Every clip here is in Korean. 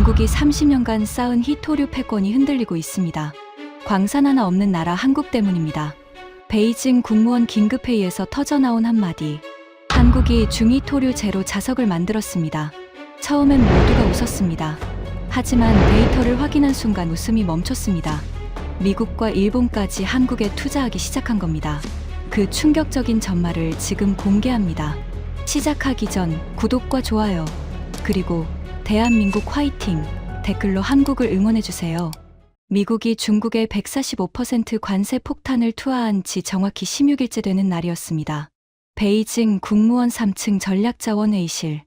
중국이 30년간 쌓은 희토류 패권이 흔들리고 있습니다. 광산 하나 없는 나라 한국 때문입니다. 베이징 국무원 긴급회의에서 터져나온 한마디. 한국이 중희토류 제로 자석을 만들었습니다. 처음엔 모두가 웃었습니다. 하지만 데이터를 확인한 순간 웃음이 멈췄습니다. 미국과 일본까지 한국에 투자하기 시작한 겁니다. 그 충격적인 전말을 지금 공개합니다. 시작하기 전 구독과 좋아요, 그리고 대한민국 화이팅 댓글로 한국을 응원해주세요. 미국이 중국에 145% 관세 폭탄을 투하한 지 정확히 16일째 되는 날이었습니다. 베이징 국무원 3층 전략자원회의실.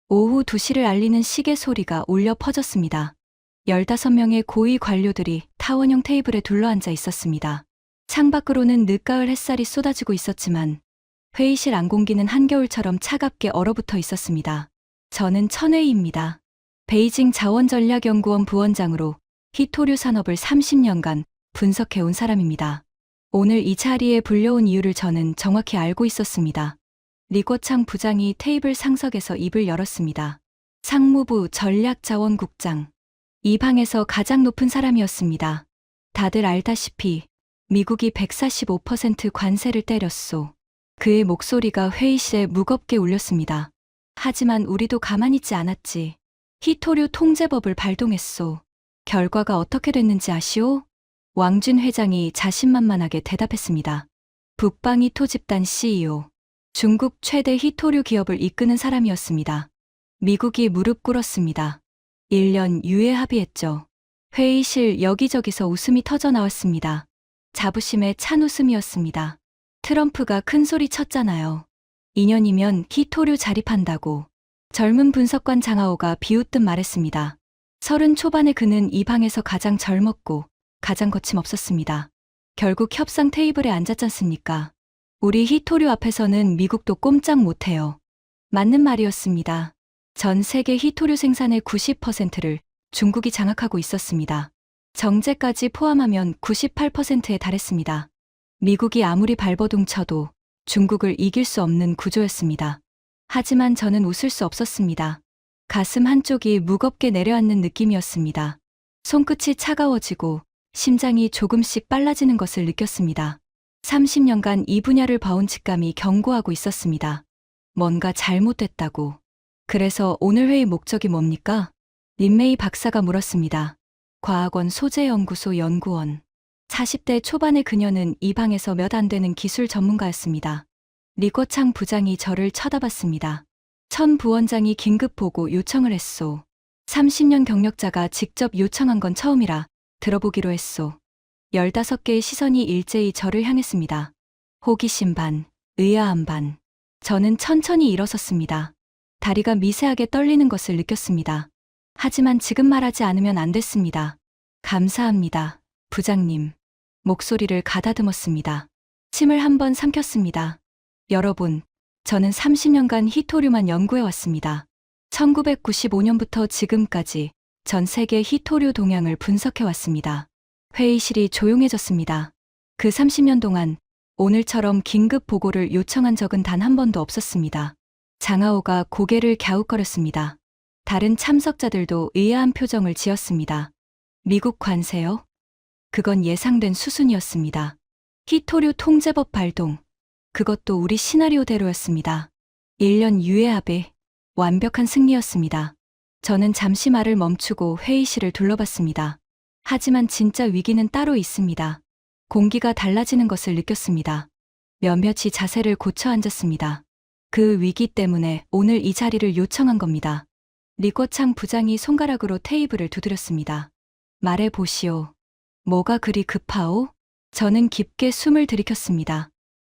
오후 2시를 알리는 시계 소리가 울려 퍼졌습니다. 15명의 고위 관료들이 타원형 테이블에 둘러앉아 있었습니다. 창밖으로는 늦가을 햇살이 쏟아지고 있었지만 회의실 안공기는 한겨울처럼 차갑게 얼어붙어 있었습니다. 저는 천회희입니다. 베이징 자원전략연구원 부원장으로 희토류 산업을 30년간 분석해온 사람입니다. 오늘 이 자리에 불려온 이유를 저는 정확히 알고 있었습니다. 리궈창 부장이 테이블 상석에서 입을 열었습니다. 상무부 전략자원국장. 이 방에서 가장 높은 사람이었습니다. 다들 알다시피 미국이 145% 관세를 때렸소. 그의 목소리가 회의실에 무겁게 울렸습니다. 하지만 우리도 가만히 있지 않았지. 희토류 통제법을 발동했소. 결과가 어떻게 됐는지 아시오? 왕준 회장이 자신만만하게 대답했습니다. 북방희토 집단 CEO. 중국 최대 희토류 기업을 이끄는 사람이었습니다. 미국이 무릎 꿇었습니다. 1년 유예 합의했죠. 회의실 여기저기서 웃음이 터져 나왔습니다. 자부심에 찬 웃음이었습니다. 트럼프가 큰 소리 쳤잖아요. 2년이면 희토류 자립한다고. 젊은 분석관 장하오가 비웃듯 말했습니다. 30 초반의 그는 이 방에서 가장 젊었고 가장 거침없었습니다. 결국 협상 테이블에 앉았잖습니까? 우리 희토류 앞에서는 미국도 꼼짝 못해요. 맞는 말이었습니다. 전 세계 희토류 생산의 90%를 중국이 장악하고 있었습니다. 정제까지 포함하면 98%에 달했습니다. 미국이 아무리 발버둥 쳐도 중국을 이길 수 없는 구조였습니다. 하지만 저는 웃을 수 없었습니다. 가슴 한쪽이 무겁게 내려앉는 느낌이었습니다. 손끝이 차가워지고 심장이 조금씩 빨라지는 것을 느꼈습니다. 30년간 이 분야를 봐온 직감이 경고하고 있었습니다. 뭔가 잘못됐다고. 그래서 오늘 회의 목적이 뭡니까? 린메이 박사가 물었습니다. 과학원 소재연구소 연구원. 40대 초반의 그녀는 이 방에서 몇 안 되는 기술 전문가였습니다. 리궈창 부장이 저를 쳐다봤습니다. 천 부원장이 긴급 보고 요청을 했소. 30년 경력자가 직접 요청한 건 처음이라 들어보기로 했소. 15개의 시선이 일제히 저를 향했습니다. 호기심 반, 의아함 반. 저는 천천히 일어섰습니다. 다리가 미세하게 떨리는 것을 느꼈습니다. 하지만 지금 말하지 않으면 안 됐습니다. 감사합니다, 부장님. 목소리를 가다듬었습니다. 침을 한번 삼켰습니다. 여러분, 저는 30년간 희토류만 연구해왔습니다. 1995년부터 지금까지 전 세계 희토류 동향을 분석해왔습니다. 회의실이 조용해졌습니다. 그 30년 동안 오늘처럼 긴급 보고를 요청한 적은 단 한 번도 없었습니다. 장하오가 고개를 갸웃거렸습니다. 다른 참석자들도 의아한 표정을 지었습니다. 미국 관세요? 그건 예상된 수순이었습니다. 희토류 통제법 발동. 그것도 우리 시나리오대로였습니다. 1년 유예 합의. 완벽한 승리였습니다. 저는 잠시 말을 멈추고 회의실을 둘러봤습니다. 하지만 진짜 위기는 따로 있습니다. 공기가 달라지는 것을 느꼈습니다. 몇몇이 자세를 고쳐 앉았습니다. 그 위기 때문에 오늘 이 자리를 요청한 겁니다. 리궈창 부장이 손가락으로 테이블을 두드렸습니다. 말해 보시오. 뭐가 그리 급하오? 저는 깊게 숨을 들이켰습니다.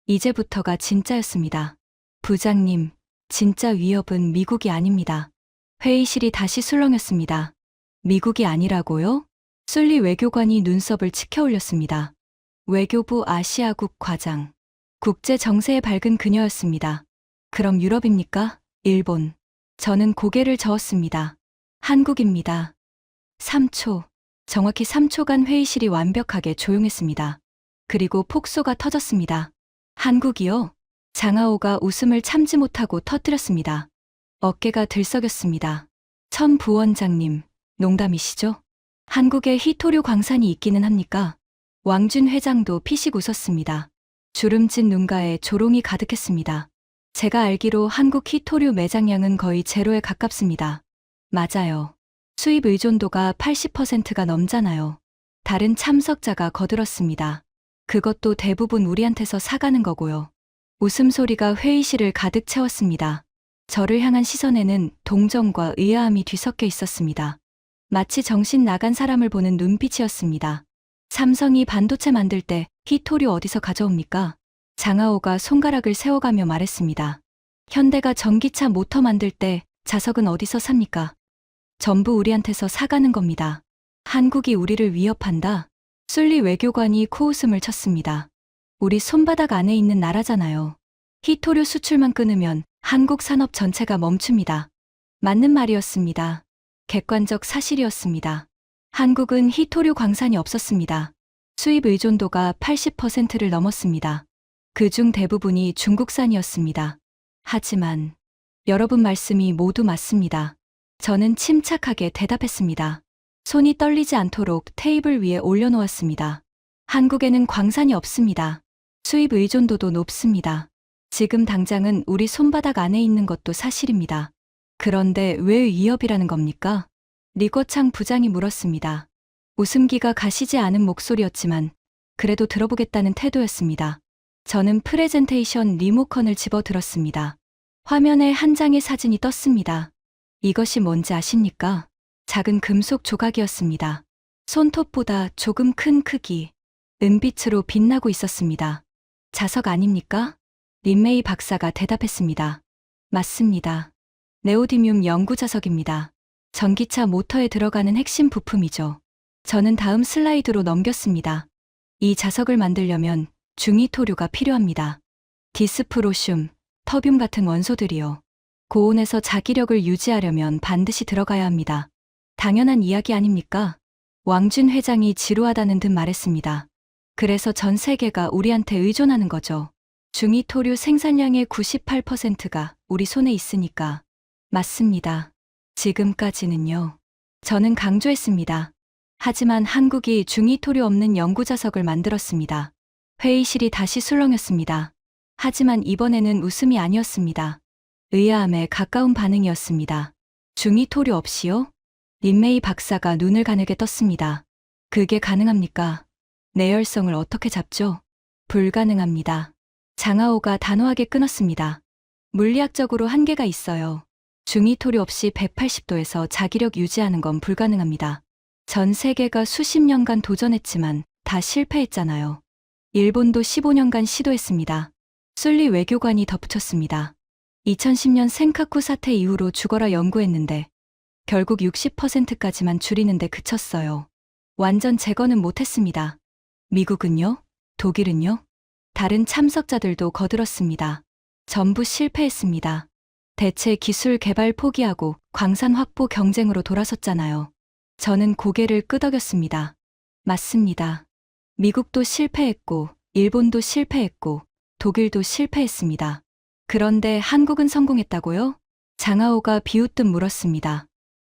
이제부터가 진짜였습니다. 부장님, 진짜 위협은 미국이 아닙니다. 회의실이 다시 술렁였습니다. 미국이 아니라고요? 술리 외교관이 눈썹을 치켜 올렸습니다. 외교부 아시아국 과장. 국제 정세에 밝은 그녀였습니다. 그럼 유럽입니까? 일본. 저는 고개를 저었습니다. 한국입니다. 3초. 정확히 3초간 회의실이 완벽하게 조용했습니다. 그리고 폭소가 터졌습니다. 한국이요? 장하오가 웃음을 참지 못하고 터뜨렸습니다. 어깨가 들썩였습니다. 천 부원장님, 농담이시죠? 한국에 희토류 광산이 있기는 합니까? 왕준 회장도 피식 웃었습니다. 주름진 눈가에 조롱이 가득했습니다. 제가 알기로 한국 희토류 매장량은 거의 제로에 가깝습니다. 맞아요. 수입 의존도가 80%가 넘잖아요. 다른 참석자가 거들었습니다. 그것도 대부분 우리한테서 사가는 거고요. 웃음소리가 회의실을 가득 채웠습니다. 저를 향한 시선에는 동정과 의아함이 뒤섞여 있었습니다. 마치 정신 나간 사람을 보는 눈빛이었습니다. 삼성이 반도체 만들 때 희토류 어디서 가져옵니까? 장하오가 손가락을 세워가며 말했습니다. 현대가 전기차 모터 만들 때 자석은 어디서 삽니까? 전부 우리한테서 사가는 겁니다. 한국이 우리를 위협한다. 술리 외교관이 코웃음을 쳤습니다. 우리 손바닥 안에 있는 나라잖아요. 희토류 수출만 끊으면 한국 산업 전체가 멈춥니다. 맞는 말이었습니다. 객관적 사실이었습니다. 한국은 희토류 광산이 없었습니다. 수입 의존도가 80%를 넘었습니다. 그중 대부분이 중국산이었습니다. 하지만 여러분 말씀이 모두 맞습니다. 저는 침착하게 대답했습니다. 손이 떨리지 않도록 테이블 위에 올려놓았습니다. 한국에는 광산이 없습니다. 수입 의존도도 높습니다. 지금 당장은 우리 손바닥 안에 있는 것도 사실입니다. 그런데 왜 위협이라는 겁니까? 리거창 부장이 물었습니다. 웃음기가 가시지 않은 목소리였지만 그래도 들어보겠다는 태도였습니다. 저는 프레젠테이션 리모컨을 집어들었습니다. 화면에 한 장의 사진이 떴습니다. 이것이 뭔지 아십니까? 작은 금속 조각이었습니다. 손톱보다 조금 큰 크기, 은빛으로 빛나고 있었습니다. 자석 아닙니까? 린메이 박사가 대답했습니다. 맞습니다. 네오디뮴 연구 자석입니다. 전기차 모터에 들어가는 핵심 부품이죠. 저는 다음 슬라이드로 넘겼습니다. 이 자석을 만들려면 중희토류가 필요합니다. 디스프로슘, 터뷴 같은 원소들이요. 고온에서 자기력을 유지하려면 반드시 들어가야 합니다. 당연한 이야기 아닙니까? 왕준 회장이 지루하다는 듯 말했습니다. 그래서 전 세계가 우리한테 의존하는 거죠. 중희토류 생산량의 98%가 우리 손에 있으니까. 맞습니다. 지금까지는요. 저는 강조했습니다. 하지만 한국이 중희토류 없는 연구자석을 만들었습니다. 회의실이 다시 술렁였습니다. 하지만 이번에는 웃음이 아니었습니다. 의아함에 가까운 반응이었습니다. 중희토류 없이요? 린메이 박사가 눈을 가늘게 떴습니다. 그게 가능합니까? 내열성을 어떻게 잡죠? 불가능합니다. 장하오가 단호하게 끊었습니다. 물리학적으로 한계가 있어요. 중희토류 없이 180도에서 자기력 유지하는 건 불가능합니다. 전 세계가 수십 년간 도전했지만 다 실패했잖아요. 일본도 15년간 시도했습니다. 술리 외교관이 덧붙였습니다. 2010년 센카쿠 사태 이후로 죽어라 연구했는데 결국 60%까지만 줄이는데 그쳤어요. 완전 제거는 못했습니다. 미국은요? 독일은요? 다른 참석자들도 거들었습니다. 전부 실패했습니다. 대체 기술 개발 포기하고 광산 확보 경쟁으로 돌아섰잖아요. 저는 고개를 끄덕였습니다. 맞습니다. 미국도 실패했고, 일본도 실패했고, 독일도 실패했습니다. 그런데 한국은 성공했다고요? 장하오가 비웃듯 물었습니다.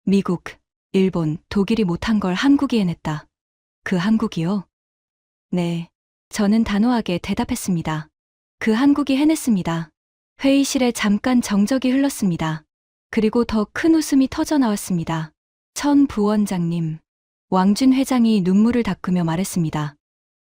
미국, 일본, 독일이 못한 걸 한국이 해냈다. 그 한국이요? 네. 저는 단호하게 대답했습니다. 그 한국이 해냈습니다. 회의실에 잠깐 정적이 흘렀습니다. 그리고 더 큰 웃음이 터져 나왔습니다. 천 부원장님. 왕준 회장이 눈물을 닦으며 말했습니다.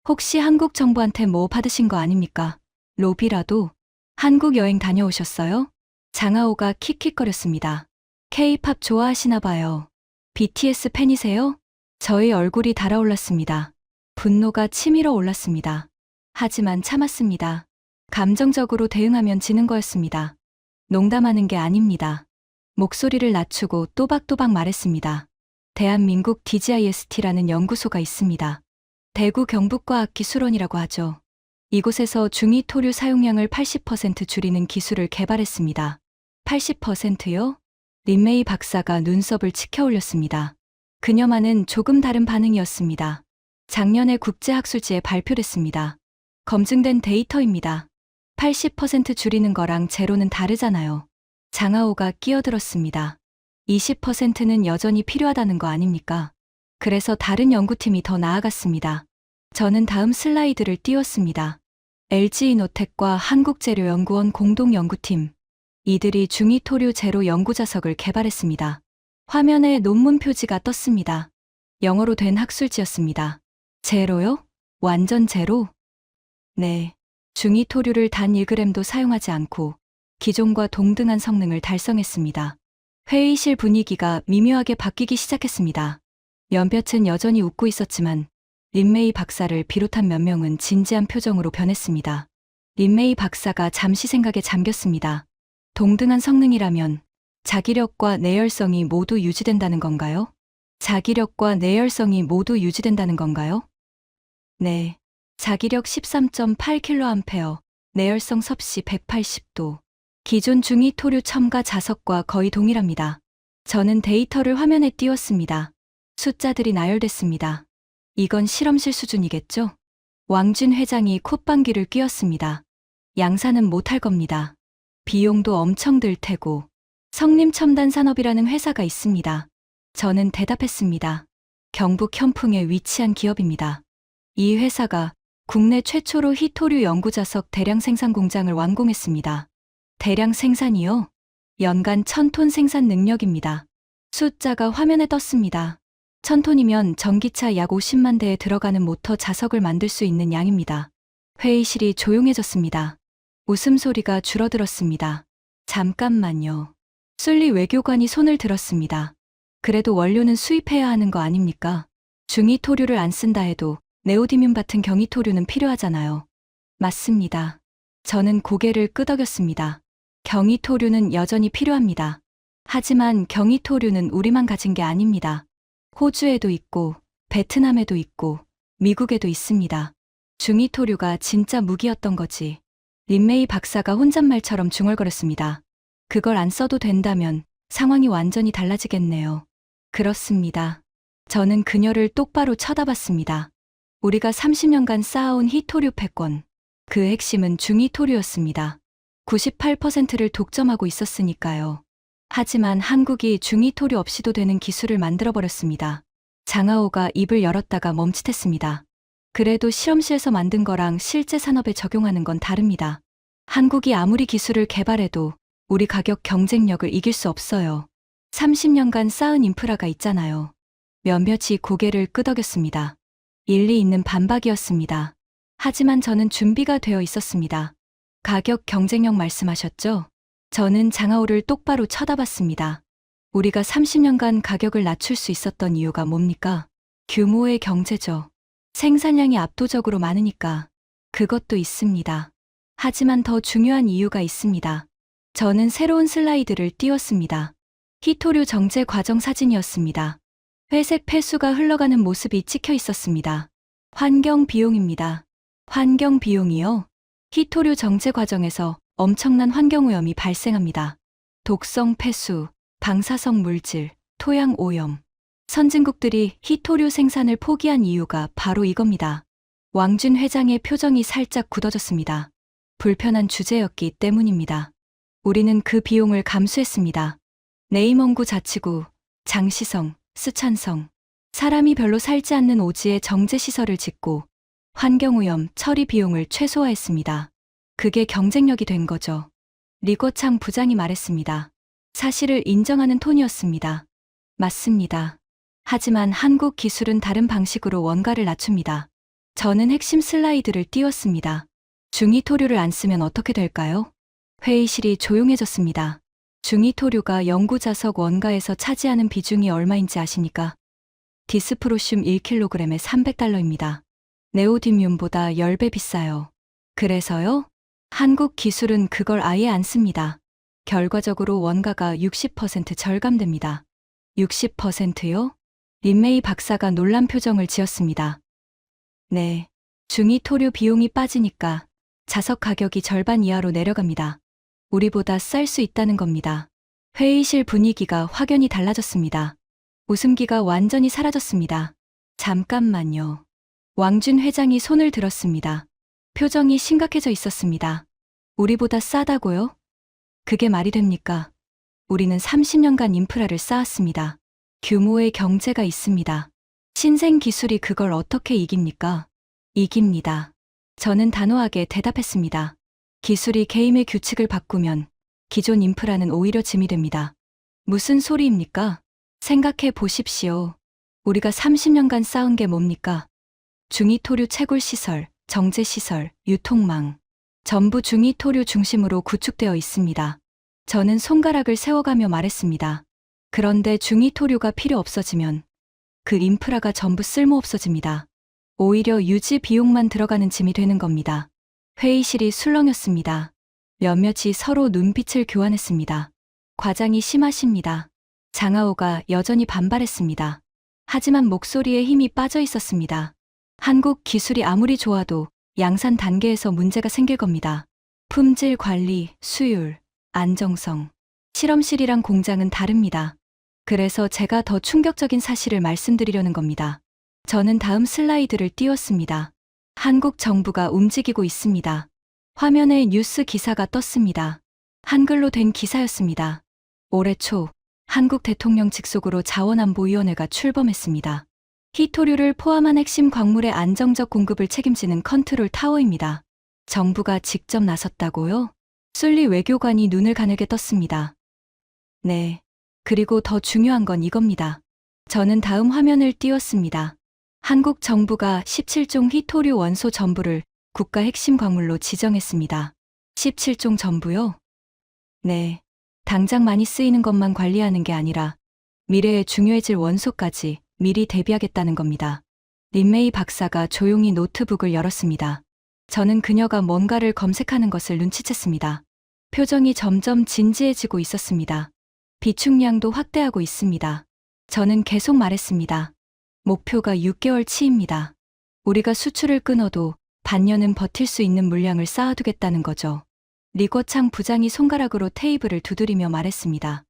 혹시 한국 정부한테 뭐 받으신 거 아닙니까? 로비라도? 한국 여행 다녀오셨어요? 장하오가 킥킥거렸습니다. K-팝 좋아하시나 봐요. BTS 팬이세요? 저의 얼굴이 달아올랐습니다. 분노가 치밀어 올랐습니다. 하지만 참았습니다. 감정적으로 대응하면 지는 거였습니다. 농담하는 게 아닙니다. 목소리를 낮추고 또박또박 말했습니다. 대한민국 DGIST라는 연구소가 있습니다. 대구 경북과학기술원이라고 하죠. 이곳에서 중희토류 사용량을 80% 줄이는 기술을 개발했습니다. 80%요? 린메이 박사가 눈썹을 치켜 올렸습니다. 그녀만은 조금 다른 반응이었습니다. 작년에 국제학술지에 발표됐습니다. 검증된 데이터입니다. 80% 줄이는 거랑 제로는 다르잖아요. 장하오가 끼어들었습니다. 20%는 여전히 필요하다는 거 아닙니까? 그래서 다른 연구팀이 더 나아갔습니다. 저는 다음 슬라이드를 띄웠습니다. LG이노텍과 한국재료연구원 공동연구팀. 이들이 중위토류 제로 연구자석을 개발했습니다. 화면에 논문 표지가 떴습니다. 영어로 된 학술지였습니다. 제로요? 완전 제로? 네. 중위토류를 단 1g도 사용하지 않고 기존과 동등한 성능을 달성했습니다. 회의실 분위기가 미묘하게 바뀌기 시작했습니다. 몇몇은 여전히 웃고 있었지만 린메이 박사를 비롯한 몇 명은 진지한 표정으로 변했습니다. 린메이 박사가 잠시 생각에 잠겼습니다. 동등한 성능이라면 자기력과 내열성이 모두 유지된다는 건가요? 자기력과 내열성이 모두 유지된다는 건가요? 네. 자기력 13.8kA, 내열성 섭씨 180도. 기존 중위토류 첨가 자석과 거의 동일합니다. 저는 데이터를 화면에 띄웠습니다. 숫자들이 나열됐습니다. 이건 실험실 수준이겠죠? 왕준 회장이 콧방귀를 뀌었습니다. 양산은 못할 겁니다. 비용도 엄청 들 테고. 성림첨단산업이라는 회사가 있습니다. 저는 대답했습니다. 경북 현풍에 위치한 기업입니다. 이 회사가 국내 최초로 희토류 연구자석 대량 생산 공장을 완공했습니다. 대량 생산이요? 연간 1000톤 생산 능력입니다. 숫자가 화면에 떴습니다. 1000톤이면 전기차 약 50만 대에 들어가는 모터 자석을 만들 수 있는 양입니다. 회의실이 조용해졌습니다. 웃음소리가 줄어들었습니다. 잠깐만요. 술리 외교관이 손을 들었습니다. 그래도 원료는 수입해야 하는 거 아닙니까? 중위토류를 안 쓴다 해도 네오디뮴 같은 경이토류는 필요하잖아요. 맞습니다. 저는 고개를 끄덕였습니다. 경이토류는 여전히 필요합니다. 하지만 경이토류는 우리만 가진 게 아닙니다. 호주에도 있고, 베트남에도 있고, 미국에도 있습니다. 중위토류가 진짜 무기였던 거지. 린메이 박사가 혼잣말처럼 중얼거렸습니다. 그걸 안 써도 된다면 상황이 완전히 달라지겠네요. 그렇습니다. 저는 그녀를 똑바로 쳐다봤습니다. 우리가 30년간 쌓아온 희토류 패권. 그 핵심은 중위토류였습니다. 98%를 독점하고 있었으니까요. 하지만 한국이 중위토류 없이도 되는 기술을 만들어버렸습니다. 장하오가 입을 열었다가 멈칫했습니다. 그래도 실험실에서 만든 거랑 실제 산업에 적용하는 건 다릅니다. 한국이 아무리 기술을 개발해도 우리 가격 경쟁력을 이길 수 없어요. 30년간 쌓은 인프라가 있잖아요. 몇몇이 고개를 끄덕였습니다. 일리 있는 반박이었습니다. 하지만 저는 준비가 되어 있었습니다. 가격 경쟁력 말씀하셨죠? 저는 장하오를 똑바로 쳐다봤습니다. 우리가 30년간 가격을 낮출 수 있었던 이유가 뭡니까? 규모의 경제죠. 생산량이 압도적으로 많으니까. 그것도 있습니다. 하지만 더 중요한 이유가 있습니다. 저는 새로운 슬라이드를 띄웠습니다. 희토류 정제 과정 사진이었습니다. 회색 폐수가 흘러가는 모습이 찍혀 있었습니다. 환경 비용입니다. 환경 비용이요? 희토류 정제 과정에서 엄청난 환경오염이 발생합니다. 독성 폐수, 방사성 물질, 토양 오염. 선진국들이 희토류 생산을 포기한 이유가 바로 이겁니다. 왕준 회장의 표정이 살짝 굳어졌습니다. 불편한 주제였기 때문입니다. 우리는 그 비용을 감수했습니다. 네이먼구 자치구, 장시성, 스촨성. 사람이 별로 살지 않는 오지에 정제시설을 짓고 환경오염 처리 비용을 최소화했습니다. 그게 경쟁력이 된 거죠. 리거창 부장이 말했습니다. 사실을 인정하는 톤이었습니다. 맞습니다. 하지만 한국 기술은 다른 방식으로 원가를 낮춥니다. 저는 핵심 슬라이드를 띄웠습니다. 중위토류를 안 쓰면 어떻게 될까요? 회의실이 조용해졌습니다. 중위토류가 연구자석 원가에서 차지하는 비중이 얼마인지 아십니까? 디스프로슘 1kg에 $300입니다. 네오디뮴보다 10배 비싸요. 그래서요? 한국 기술은 그걸 아예 안 씁니다. 결과적으로 원가가 60% 절감됩니다. 60%요? 린메이 박사가 놀란 표정을 지었습니다. 네. 중위토류 비용이 빠지니까 자석 가격이 절반 이하로 내려갑니다. 우리보다 쌀 수 있다는 겁니다. 회의실 분위기가 확연히 달라졌습니다. 웃음기가 완전히 사라졌습니다. 잠깐만요. 왕준 회장이 손을 들었습니다. 표정이 심각해져 있었습니다. 우리보다 싸다고요? 그게 말이 됩니까? 우리는 30년간 인프라를 쌓았습니다. 규모의 경제가 있습니다. 신생 기술이 그걸 어떻게 이깁니까? 이깁니다. 저는 단호하게 대답했습니다. 기술이 게임의 규칙을 바꾸면 기존 인프라는 오히려 짐이 됩니다. 무슨 소리입니까? 생각해 보십시오. 우리가 30년간 쌓은 게 뭡니까? 중위토류 채굴 시설, 정제 시설, 유통망. 전부 중위토류 중심으로 구축되어 있습니다. 저는 손가락을 세워가며 말했습니다. 그런데 중위토류가 필요 없어지면 그 인프라가 전부 쓸모없어집니다. 오히려 유지 비용만 들어가는 짐이 되는 겁니다. 회의실이 술렁였습니다. 몇몇이 서로 눈빛을 교환했습니다. 과장이 심하십니다. 장하오가 여전히 반발했습니다. 하지만 목소리에 힘이 빠져 있었습니다. 한국 기술이 아무리 좋아도 양산 단계에서 문제가 생길 겁니다. 품질 관리, 수율, 안정성. 실험실이랑 공장은 다릅니다. 그래서 제가 더 충격적인 사실을 말씀드리려는 겁니다. 저는 다음 슬라이드를 띄웠습니다. 한국 정부가 움직이고 있습니다. 화면에 뉴스 기사가 떴습니다. 한글로 된 기사였습니다. 올해 초 한국 대통령 직속으로 자원안보위원회가 출범했습니다. 히토류를 포함한 핵심 광물의 안정적 공급을 책임지는 컨트롤 타워입니다. 정부가 직접 나섰다고요? 술리 외교관이 눈을 가늘게 떴습니다. 네. 그리고 더 중요한 건 이겁니다. 저는 다음 화면을 띄웠습니다. 한국 정부가 17종 히토류 원소 전부를 국가 핵심 광물로 지정했습니다. 17종 전부요? 네. 당장 많이 쓰이는 것만 관리하는 게 아니라 미래에 중요해질 원소까지 미리 대비하겠다는 겁니다. 린메이 박사가 조용히 노트북을 열었습니다. 저는 그녀가 뭔가를 검색하는 것을 눈치챘습니다. 표정이 점점 진지해지고 있었습니다. 비축량도 확대하고 있습니다. 저는 계속 말했습니다. 목표가 6개월치입니다. 우리가 수출을 끊어도 반년은 버틸 수 있는 물량을 쌓아두겠다는 거죠. 리거창 부장이 손가락으로 테이블을 두드리며 말했습니다.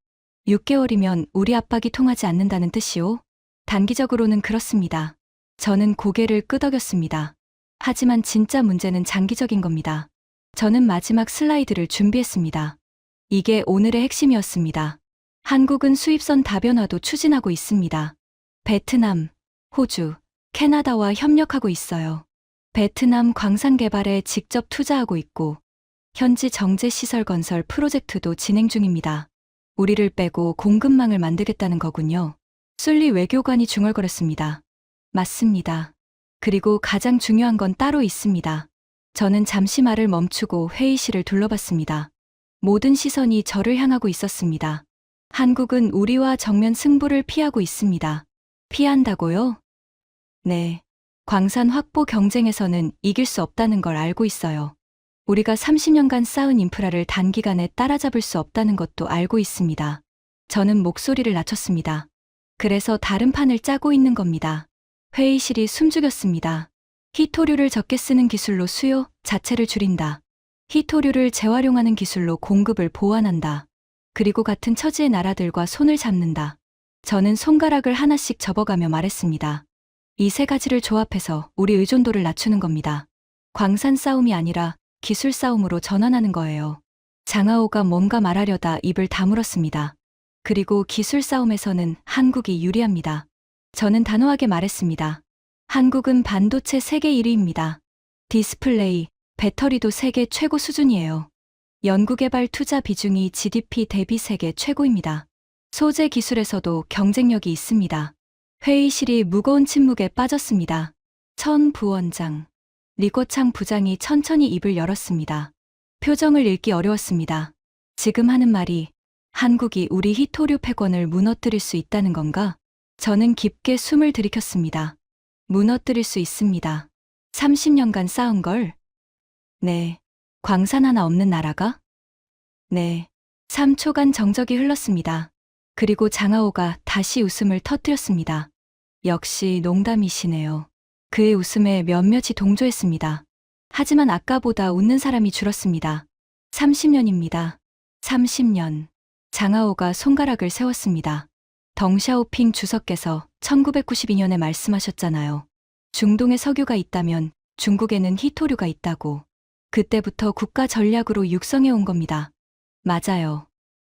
6개월이면 우리 압박이 통하지 않는다는 뜻이오? 단기적으로는 그렇습니다. 저는 고개를 끄덕였습니다. 하지만 진짜 문제는 장기적인 겁니다. 저는 마지막 슬라이드를 준비했습니다. 이게 오늘의 핵심이었습니다. 한국은 수입선 다변화도 추진하고 있습니다. 베트남, 호주, 캐나다와 협력하고 있어요. 베트남 광산 개발에 직접 투자하고 있고 현지 정제 시설 건설 프로젝트도 진행 중입니다. 우리를 빼고 공급망을 만들겠다는 거군요. 술리 외교관이 중얼거렸습니다. 맞습니다. 그리고 가장 중요한 건 따로 있습니다. 저는 잠시 말을 멈추고 회의실을 둘러봤습니다. 모든 시선이 저를 향하고 있었습니다. 한국은 우리와 정면 승부를 피하고 있습니다. 피한다고요? 네. 광산 확보 경쟁에서는 이길 수 없다는 걸 알고 있어요. 우리가 30년간 쌓은 인프라를 단기간에 따라잡을 수 없다는 것도 알고 있습니다. 저는 목소리를 낮췄습니다. 그래서 다른 판을 짜고 있는 겁니다. 회의실이 숨죽였습니다. 히토류를 적게 쓰는 기술로 수요 자체를 줄인다. 히토류를 재활용하는 기술로 공급을 보완한다. 그리고 같은 처지의 나라들과 손을 잡는다. 저는 손가락을 하나씩 접어가며 말했습니다. 이 세 가지를 조합해서 우리 의존도를 낮추는 겁니다. 광산 싸움이 아니라 기술 싸움으로 전환하는 거예요. 장하오가 뭔가 말하려다 입을 다물었습니다. 그리고 기술 싸움에서는 한국이 유리합니다. 저는 단호하게 말했습니다. 한국은 반도체 세계 1위입니다. 디스플레이, 배터리도 세계 최고 수준이에요. 연구개발 투자 비중이 GDP 대비 세계 최고입니다. 소재 기술에서도 경쟁력이 있습니다. 회의실이 무거운 침묵에 빠졌습니다. 천 부원장, 리거창 부장이 천천히 입을 열었습니다. 표정을 읽기 어려웠습니다. 지금 하는 말이 한국이 우리 히토류 패권을 무너뜨릴 수 있다는 건가? 저는 깊게 숨을 들이켰습니다. 무너뜨릴 수 있습니다. 30년간 쌓은 걸? 네. 광산 하나 없는 나라가? 네. 3초간 정적이 흘렀습니다. 그리고 장하오가 다시 웃음을 터뜨렸습니다. 역시 농담이시네요. 그의 웃음에 몇몇이 동조했습니다. 하지만 아까보다 웃는 사람이 줄었습니다. 30년입니다. 30년. 장하오가 손가락을 세웠습니다. 덩샤오핑 주석께서 1992년에 말씀하셨잖아요. 중동에 석유가 있다면 중국에는 히토류가 있다고. 그때부터 국가 전략으로 육성해 온 겁니다. 맞아요.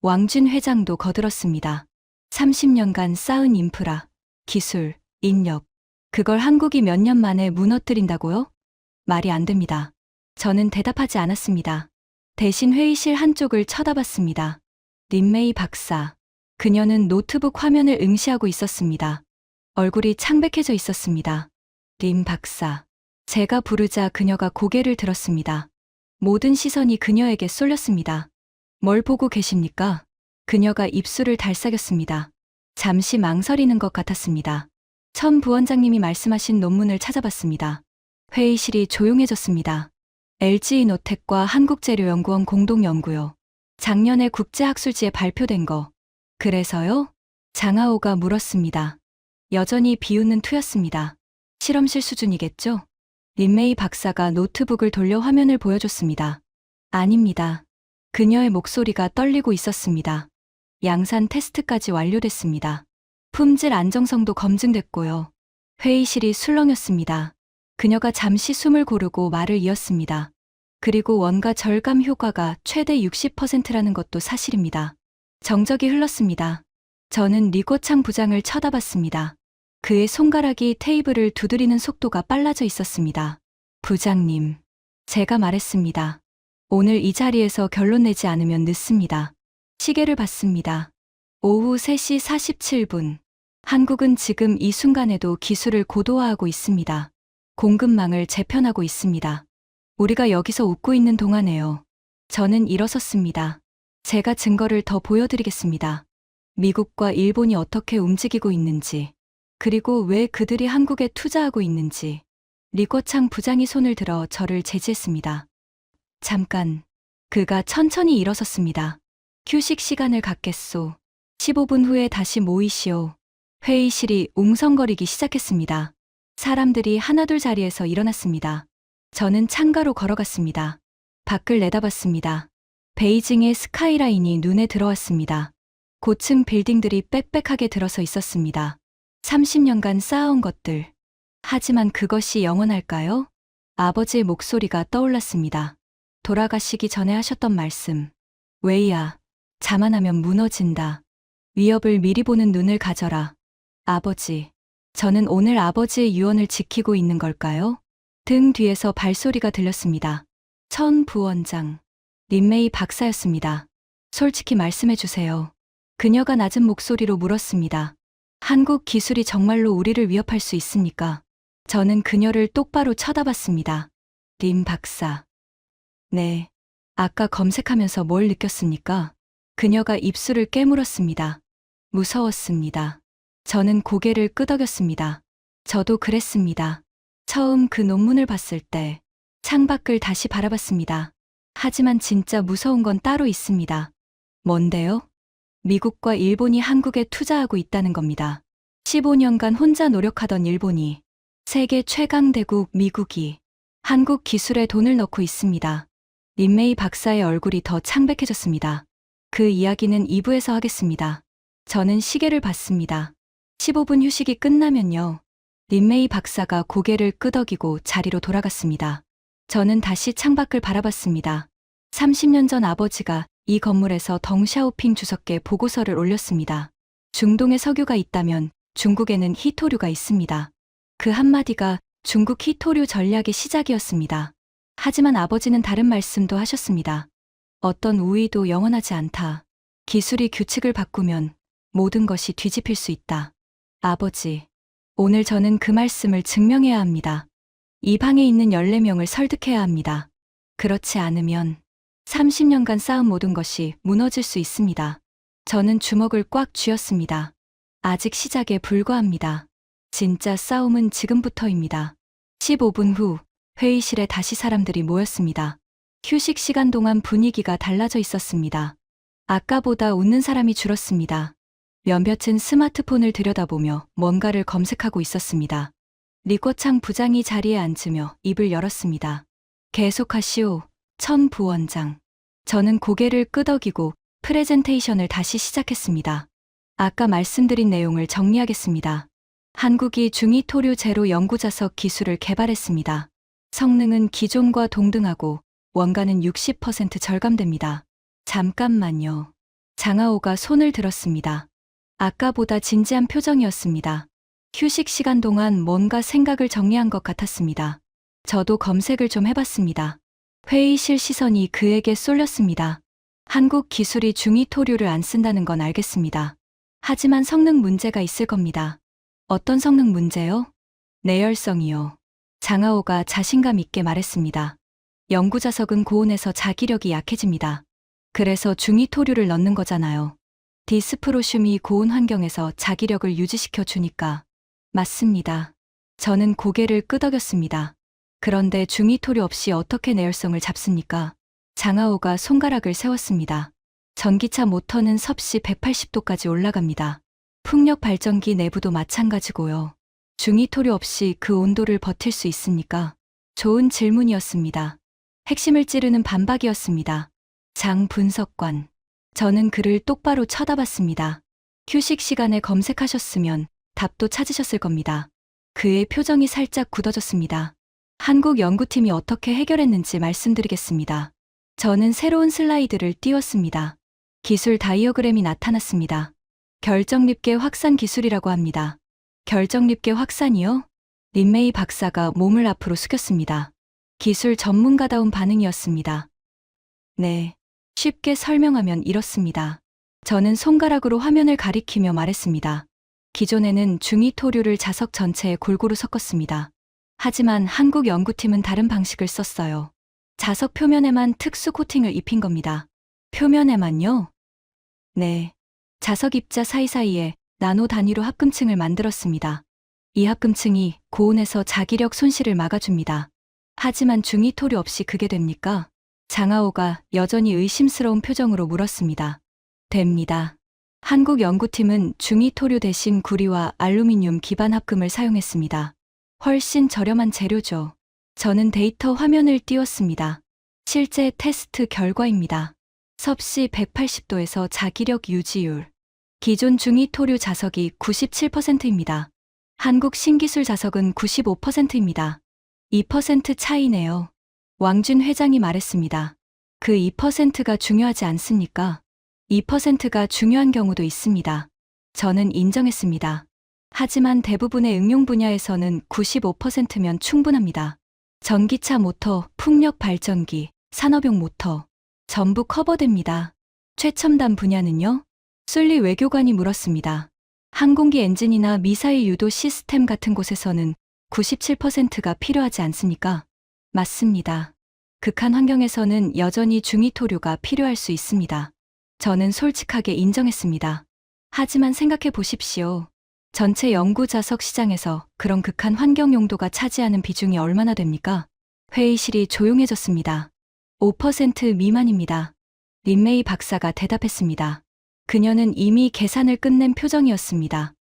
왕진 회장도 거들었습니다. 30년간 쌓은 인프라, 기술, 인력, 그걸 한국이 몇 년 만에 무너뜨린다고요? 말이 안 됩니다. 저는 대답하지 않았습니다. 대신 회의실 한쪽을 쳐다봤습니다. 린메이 박사. 그녀는 노트북 화면을 응시하고 있었습니다. 얼굴이 창백해져 있었습니다. 린 박사. 제가 부르자 그녀가 고개를 들었습니다. 모든 시선이 그녀에게 쏠렸습니다. 뭘 보고 계십니까? 그녀가 입술을 달싹였습니다. 잠시 망설이는 것 같았습니다. 천 부원장님이 말씀하신 논문을 찾아봤습니다. 회의실이 조용해졌습니다. LG이노텍과 한국재료연구원 공동연구요. 작년에 국제학술지에 발표된 거. 그래서요? 장하오가 물었습니다. 여전히 비웃는 투였습니다. 실험실 수준이겠죠? 린메이 박사가 노트북을 돌려 화면을 보여줬습니다. 아닙니다. 그녀의 목소리가 떨리고 있었습니다. 양산 테스트까지 완료됐습니다. 품질 안정성도 검증됐고요. 회의실이 술렁였습니다. 그녀가 잠시 숨을 고르고 말을 이었습니다. 그리고 원가 절감 효과가 최대 60%라는 것도 사실입니다. 정적이 흘렀습니다. 저는 리꼬창 부장을 쳐다봤습니다. 그의 손가락이 테이블을 두드리는 속도가 빨라져 있었습니다. 부장님, 제가 말했습니다. 오늘 이 자리에서 결론 내지 않으면 늦습니다. 시계를 봤습니다. 오후 3시 47분. 한국은 지금 이 순간에도 기술을 고도화하고 있습니다. 공급망을 재편하고 있습니다. 우리가 여기서 웃고 있는 동안에요. 저는 일어섰습니다. 제가 증거를 더 보여드리겠습니다. 미국과 일본이 어떻게 움직이고 있는지, 그리고 왜 그들이 한국에 투자하고 있는지. 리꼬창 부장이 손을 들어 저를 제지했습니다. 잠깐. 그가 천천히 일어섰습니다. 휴식 시간을 갖겠소. 15분 후에 다시 모이시오. 회의실이 웅성거리기 시작했습니다. 사람들이 하나둘 자리에서 일어났습니다. 저는 창가로 걸어갔습니다. 밖을 내다봤습니다. 베이징의 스카이라인이 눈에 들어왔습니다. 고층 빌딩들이 빽빽하게 들어서 있었습니다. 30년간 쌓아온 것들. 하지만 그것이 영원할까요? 아버지의 목소리가 떠올랐습니다. 돌아가시기 전에 하셨던 말씀. 웨이야, 자만하면 무너진다. 위협을 미리 보는 눈을 가져라. 아버지, 저는 오늘 아버지의 유언을 지키고 있는 걸까요? 등 뒤에서 발소리가 들렸습니다. 천 부원장. 린메이 박사였습니다. 솔직히 말씀해 주세요. 그녀가 낮은 목소리로 물었습니다. 한국 기술이 정말로 우리를 위협할 수 있습니까? 저는 그녀를 똑바로 쳐다봤습니다. 린 박사. 네. 아까 검색하면서 뭘 느꼈습니까? 그녀가 입술을 깨물었습니다. 무서웠습니다. 저는 고개를 끄덕였습니다. 저도 그랬습니다. 처음 그 논문을 봤을 때 창밖을 다시 바라봤습니다. 하지만 진짜 무서운 건 따로 있습니다. 뭔데요? 미국과 일본이 한국에 투자하고 있다는 겁니다. 15년간 혼자 노력하던 일본이, 세계 최강 대국 미국이 한국 기술에 돈을 넣고 있습니다. 린메이 박사의 얼굴이 더 창백해졌습니다. 그 이야기는 2부에서 하겠습니다. 저는 시계를 봤습니다. 15분 휴식이 끝나면요. 린메이 박사가 고개를 끄덕이고 자리로 돌아갔습니다. 저는 다시 창밖을 바라봤습니다. 30년 전 아버지가 이 건물에서 덩샤오핑 주석께 보고서를 올렸습니다. 중동에 석유가 있다면 중국에는 희토류가 있습니다. 그 한마디가 중국 희토류 전략의 시작이었습니다. 하지만 아버지는 다른 말씀도 하셨습니다. 어떤 우위도 영원하지 않다. 기술이 규칙을 바꾸면 모든 것이 뒤집힐 수 있다. 아버지, 오늘 저는 그 말씀을 증명해야 합니다. 이 방에 있는 14명을 설득해야 합니다. 그렇지 않으면 30년간 쌓은 모든 것이 무너질 수 있습니다. 저는 주먹을 꽉 쥐었습니다. 아직 시작에 불과합니다. 진짜 싸움은 지금부터입니다. 15분 후 회의실에 다시 사람들이 모였습니다. 휴식 시간 동안 분위기가 달라져 있었습니다. 아까보다 웃는 사람이 줄었습니다. 몇몇은 스마트폰을 들여다보며 뭔가를 검색하고 있었습니다. 리꼬창 부장이 자리에 앉으며 입을 열었습니다. 계속하시오, 천 부원장. 저는 고개를 끄덕이고 프레젠테이션을 다시 시작했습니다. 아까 말씀드린 내용을 정리하겠습니다. 한국이 중위토류 제로 연구자석 기술을 개발했습니다. 성능은 기존과 동등하고 원가는 60% 절감됩니다. 잠깐만요. 장하오가 손을 들었습니다. 아까보다 진지한 표정이었습니다. 휴식 시간 동안 뭔가 생각을 정리한 것 같았습니다. 저도 검색을 좀 해봤습니다. 회의실 시선이 그에게 쏠렸습니다. 한국 기술이 중위 토류를 안 쓴다는 건 알겠습니다. 하지만 성능 문제가 있을 겁니다. 어떤 성능 문제요? 내열성이요. 장하오가 자신감 있게 말했습니다. 연구 자석은 고온에서 자기력이 약해집니다. 그래서 중위 토류를 넣는 거잖아요. 디스프로슘이 고온 환경에서 자기력을 유지시켜 주니까. 맞습니다. 저는 고개를 끄덕였습니다. 그런데 중위 토류 없이 어떻게 내열성을 잡습니까? 장하오가 손가락을 세웠습니다. 전기차 모터는 섭씨 180도까지 올라갑니다. 풍력 발전기 내부도 마찬가지고요. 중위 토류 없이 그 온도를 버틸 수 있습니까? 좋은 질문이었습니다. 핵심을 찌르는 반박이었습니다. 장 분석관. 저는 그를 똑바로 쳐다봤습니다. 휴식 시간에 검색하셨으면 답도 찾으셨을 겁니다. 그의 표정이 살짝 굳어졌습니다. 한국 연구팀이 어떻게 해결했는지 말씀드리겠습니다. 저는 새로운 슬라이드를 띄웠습니다. 기술 다이어그램이 나타났습니다. 결정립계 확산 기술이라고 합니다. 결정립계 확산이요? 린메이 박사가 몸을 앞으로 숙였습니다. 기술 전문가다운 반응이었습니다. 네. 쉽게 설명하면 이렇습니다. 저는 손가락으로 화면을 가리키며 말했습니다. 기존에는 중위 토류를 자석 전체에 골고루 섞었습니다. 하지만 한국 연구팀은 다른 방식을 썼어요. 자석 표면에만 특수 코팅을 입힌 겁니다. 표면에만요? 네. 자석 입자 사이사이에 나노 단위로 합금층을 만들었습니다. 이 합금층이 고온에서 자기력 손실을 막아줍니다. 하지만 중위 토류 없이 그게 됩니까? 장하오가 여전히 의심스러운 표정으로 물었습니다. 됩니다. 한국 연구팀은 중위 토류 대신 구리와 알루미늄 기반 합금을 사용했습니다. 훨씬 저렴한 재료죠. 저는 데이터 화면을 띄웠습니다. 실제 테스트 결과입니다. 섭씨 180도에서 자기력 유지율. 기존 중위 토류 자석이 97%입니다. 한국 신기술 자석은 95%입니다. 2% 차이네요. 왕준 회장이 말했습니다. 그 2%가 중요하지 않습니까? 2%가 중요한 경우도 있습니다. 저는 인정했습니다. 하지만 대부분의 응용 분야에서는 95%면 충분합니다. 전기차 모터, 풍력 발전기, 산업용 모터, 전부 커버됩니다. 최첨단 분야는요? 술리 외교관이 물었습니다. 항공기 엔진이나 미사일 유도 시스템 같은 곳에서는 97%가 필요하지 않습니까? 맞습니다. 극한 환경에서는 여전히 중위 토류가 필요할 수 있습니다. 저는 솔직하게 인정했습니다. 하지만 생각해 보십시오. 전체 연구 자석 시장에서 그런 극한 환경 용도가 차지하는 비중이 얼마나 됩니까? 회의실이 조용해졌습니다. 5% 미만입니다. 린메이 박사가 대답했습니다. 그녀는 이미 계산을 끝낸 표정이었습니다.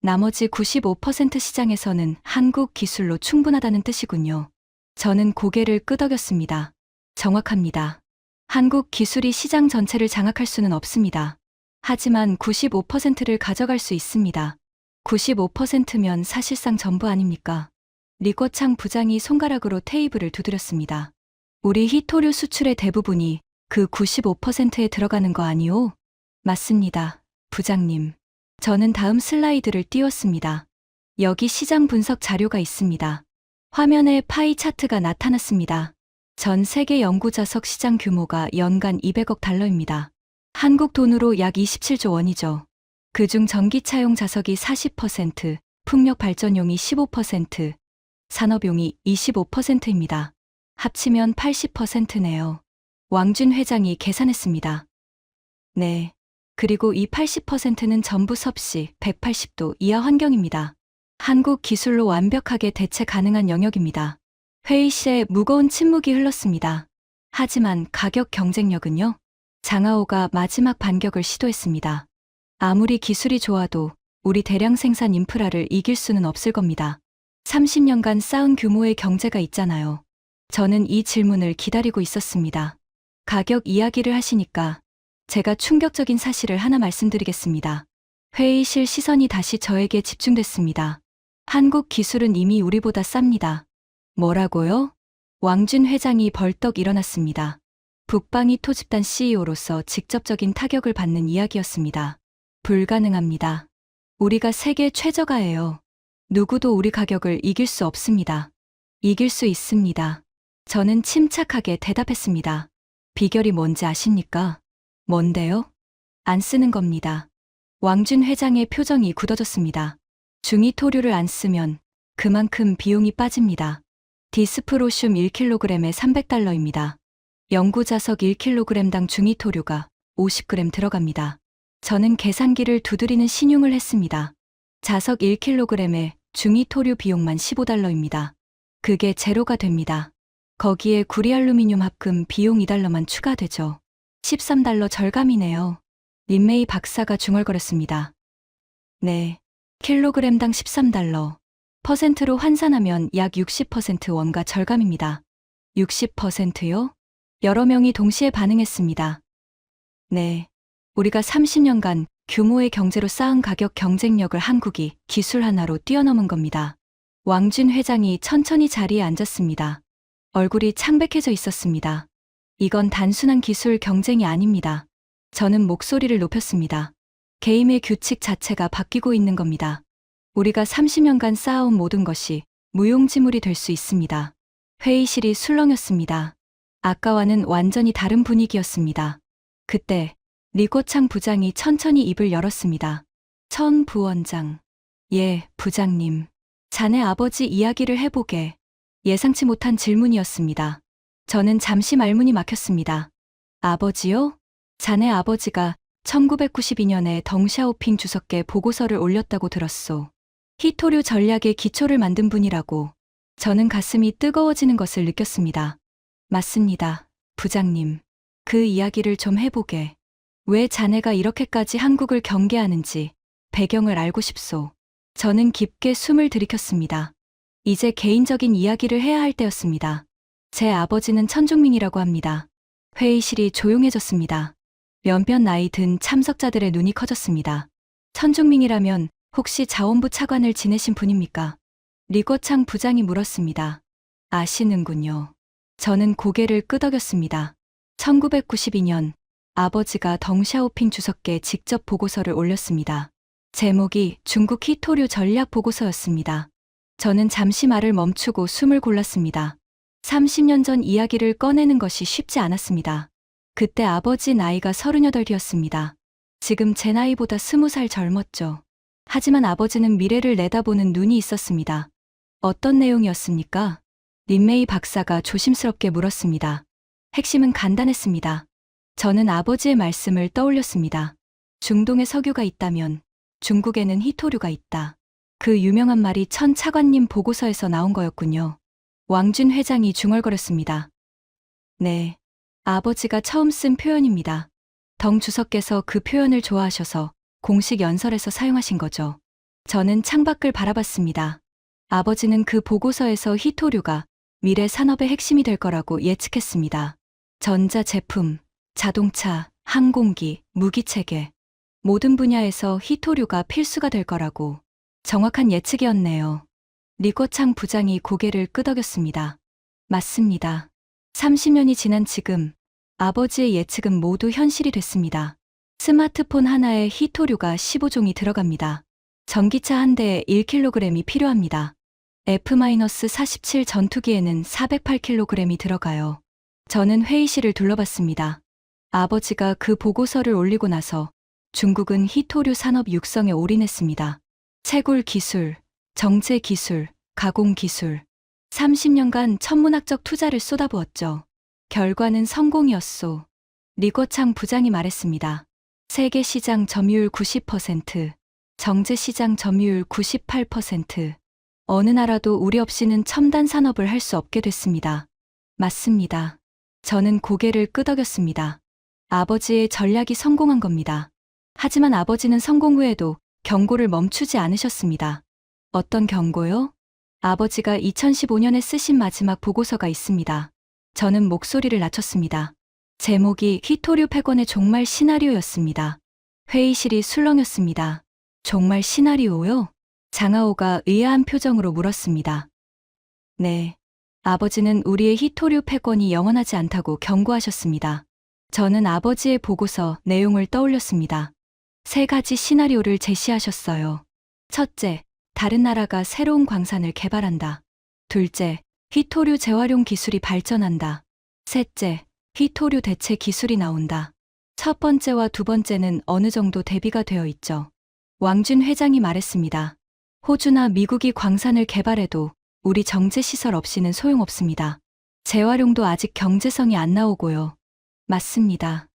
나머지 95% 시장에서는 한국 기술로 충분하다는 뜻이군요. 저는 고개를 끄덕였습니다. 정확합니다. 한국 기술이 시장 전체를 장악할 수는 없습니다. 하지만 95%를 가져갈 수 있습니다. 95%면 사실상 전부 아닙니까? 리꺼창 부장이 손가락으로 테이블을 두드렸습니다. 우리 히토류 수출의 대부분이 그 95%에 들어가는 거 아니오? 맞습니다, 부장님. 저는 다음 슬라이드를 띄웠습니다. 여기 시장 분석 자료가 있습니다. 화면에 파이 차트가 나타났습니다. 전 세계 연구 자석 시장 규모가 연간 200억 달러입니다. 한국 돈으로 약 27조 원이죠. 그중 전기차용 자석이 40%, 풍력 발전용이 15%, 산업용이 25%입니다. 합치면 80%네요. 왕준 회장이 계산했습니다. 네. 그리고 이 80%는 전부 섭씨 180도 이하 환경입니다. 한국 기술로 완벽하게 대체 가능한 영역입니다. 회의실에 무거운 침묵이 흘렀습니다. 하지만 가격 경쟁력은요? 장하오가 마지막 반격을 시도했습니다. 아무리 기술이 좋아도 우리 대량 생산 인프라를 이길 수는 없을 겁니다. 30년간 쌓은 규모의 경제가 있잖아요. 저는 이 질문을 기다리고 있었습니다. 가격 이야기를 하시니까 제가 충격적인 사실을 하나 말씀드리겠습니다. 회의실 시선이 다시 저에게 집중됐습니다. 한국 기술은 이미 우리보다 쌉니다. 뭐라고요? 왕준 회장이 벌떡 일어났습니다. 북방이 토집단 CEO로서 직접적인 타격을 받는 이야기였습니다. 불가능합니다. 우리가 세계 최저가예요. 누구도 우리 가격을 이길 수 없습니다. 이길 수 있습니다. 저는 침착하게 대답했습니다. 비결이 뭔지 아십니까? 뭔데요? 안 쓰는 겁니다. 왕준 회장의 표정이 굳어졌습니다. 중이토류를 안 쓰면 그만큼 비용이 빠집니다. 디스프로슘 1kg에 300달러입니다. 연구자석 1kg당 중이토류가 50g 들어갑니다. 저는 계산기를 두드리는 신용을 했습니다. 자석 1kg에 중이토류 비용만 15달러입니다. 그게 제로가 됩니다. 거기에 구리알루미늄 합금 비용 2달러만 추가되죠. 13달러 절감이네요. 린메이 박사가 중얼거렸습니다. 네, 킬로그램당 13달러. 퍼센트로 환산하면 약 60% 원가 절감입니다. 60%요? 여러 명이 동시에 반응했습니다. 네, 우리가 30년간 규모의 경제로 쌓은 가격 경쟁력을 한국이 기술 하나로 뛰어넘은 겁니다. 왕준 회장이 천천히 자리에 앉았습니다. 얼굴이 창백해져 있었습니다. 이건 단순한 기술 경쟁이 아닙니다. 저는 목소리를 높였습니다. 게임의 규칙 자체가 바뀌고 있는 겁니다. 우리가 30년간 쌓아온 모든 것이 무용지물이 될 수 있습니다. 회의실이 술렁였습니다. 아까와는 완전히 다른 분위기였습니다. 그때 리코창 부장이 천천히 입을 열었습니다. 천 부원장. 예, 부장님. 자네 아버지 이야기를 해보게. 예상치 못한 질문이었습니다. 저는 잠시 말문이 막혔습니다. 아버지요? 자네 아버지가 1992년에 덩샤오핑 주석께 보고서를 올렸다고 들었소. 히토류 전략의 기초를 만든 분이라고. 저는 가슴이 뜨거워지는 것을 느꼈습니다. 맞습니다, 부장님. 그 이야기를 좀 해보게. 왜 자네가 이렇게까지 한국을 경계하는지 배경을 알고 싶소. 저는 깊게 숨을 들이켰습니다. 이제 개인적인 이야기를 해야 할 때였습니다. 제 아버지는 천중민이라고 합니다. 회의실이 조용해졌습니다. 몇몇 나이 든 참석자들의 눈이 커졌습니다. 천중민이라면 혹시 자원부 차관을 지내신 분입니까? 리거창 부장이 물었습니다. 아시는군요. 저는 고개를 끄덕였습니다. 1992년 아버지가 덩샤오핑 주석께 직접 보고서를 올렸습니다. 제목이 중국 히토류 전략 보고서였습니다. 저는 잠시 말을 멈추고 숨을 골랐습니다. 30년 전 이야기를 꺼내는 것이 쉽지 않았습니다. 그때 아버지 나이가 38이었습니다. 지금 제 나이보다 20살 젊었죠. 하지만 아버지는 미래를 내다보는 눈이 있었습니다. 어떤 내용이었습니까? 린메이 박사가 조심스럽게 물었습니다. 핵심은 간단했습니다. 저는 아버지의 말씀을 떠올렸습니다. 중동에 석유가 있다면 중국에는 히토류가 있다. 그 유명한 말이 천 차관님 보고서에서 나온 거였군요. 왕준 회장이 중얼거렸습니다. 네, 아버지가 처음 쓴 표현입니다. 덩 주석께서 그 표현을 좋아하셔서 공식 연설에서 사용하신 거죠. 저는 창밖을 바라봤습니다. 아버지는 그 보고서에서 히토류가 미래 산업의 핵심이 될 거라고 예측했습니다. 전자제품, 자동차, 항공기, 무기체계, 모든 분야에서 히토류가 필수가 될 거라고. 정확한 예측이었네요. 리거창 부장이 고개를 끄덕였습니다. 맞습니다. 30년이 지난 지금 아버지의 예측은 모두 현실이 됐습니다. 스마트폰 하나에 히토류가 15종이 들어갑니다. 전기차 한 대에 1kg이 필요합니다. F-47 전투기에는 408kg이 들어가요. 저는 회의실을 둘러봤습니다. 아버지가 그 보고서를 올리고 나서 중국은 히토류 산업 육성에 올인했습니다. 채굴 기술, 정제 기술, 가공 기술. 30년간 천문학적 투자를 쏟아부었죠. 결과는 성공이었소. 리거창 부장이 말했습니다. 세계 시장 점유율 90%, 정제 시장 점유율 98%. 어느 나라도 우리 없이는 첨단 산업을 할 수 없게 됐습니다. 맞습니다. 저는 고개를 끄덕였습니다. 아버지의 전략이 성공한 겁니다. 하지만 아버지는 성공 후에도 경고를 멈추지 않으셨습니다. 어떤 경고요? 아버지가 2015년에 쓰신 마지막 보고서가 있습니다. 저는 목소리를 낮췄습니다. 제목이 히토류 패권의 종말 시나리오였습니다. 회의실이 술렁였습니다. 종말 시나리오요? 장하오가 의아한 표정으로 물었습니다. 네. 아버지는 우리의 히토류 패권이 영원하지 않다고 경고하셨습니다. 저는 아버지의 보고서 내용을 떠올렸습니다. 3가지 시나리오를 제시하셨어요. 첫째, 다른 나라가 새로운 광산을 개발한다. 둘째, 휘토류 재활용 기술이 발전한다. 셋째, 휘토류 대체 기술이 나온다. 첫 번째와 두 번째는 어느 정도 대비가 되어 있죠. 왕준 회장이 말했습니다. 호주나 미국이 광산을 개발해도 우리 정제시설 없이는 소용없습니다. 재활용도 아직 경제성이 안 나오고요. 맞습니다.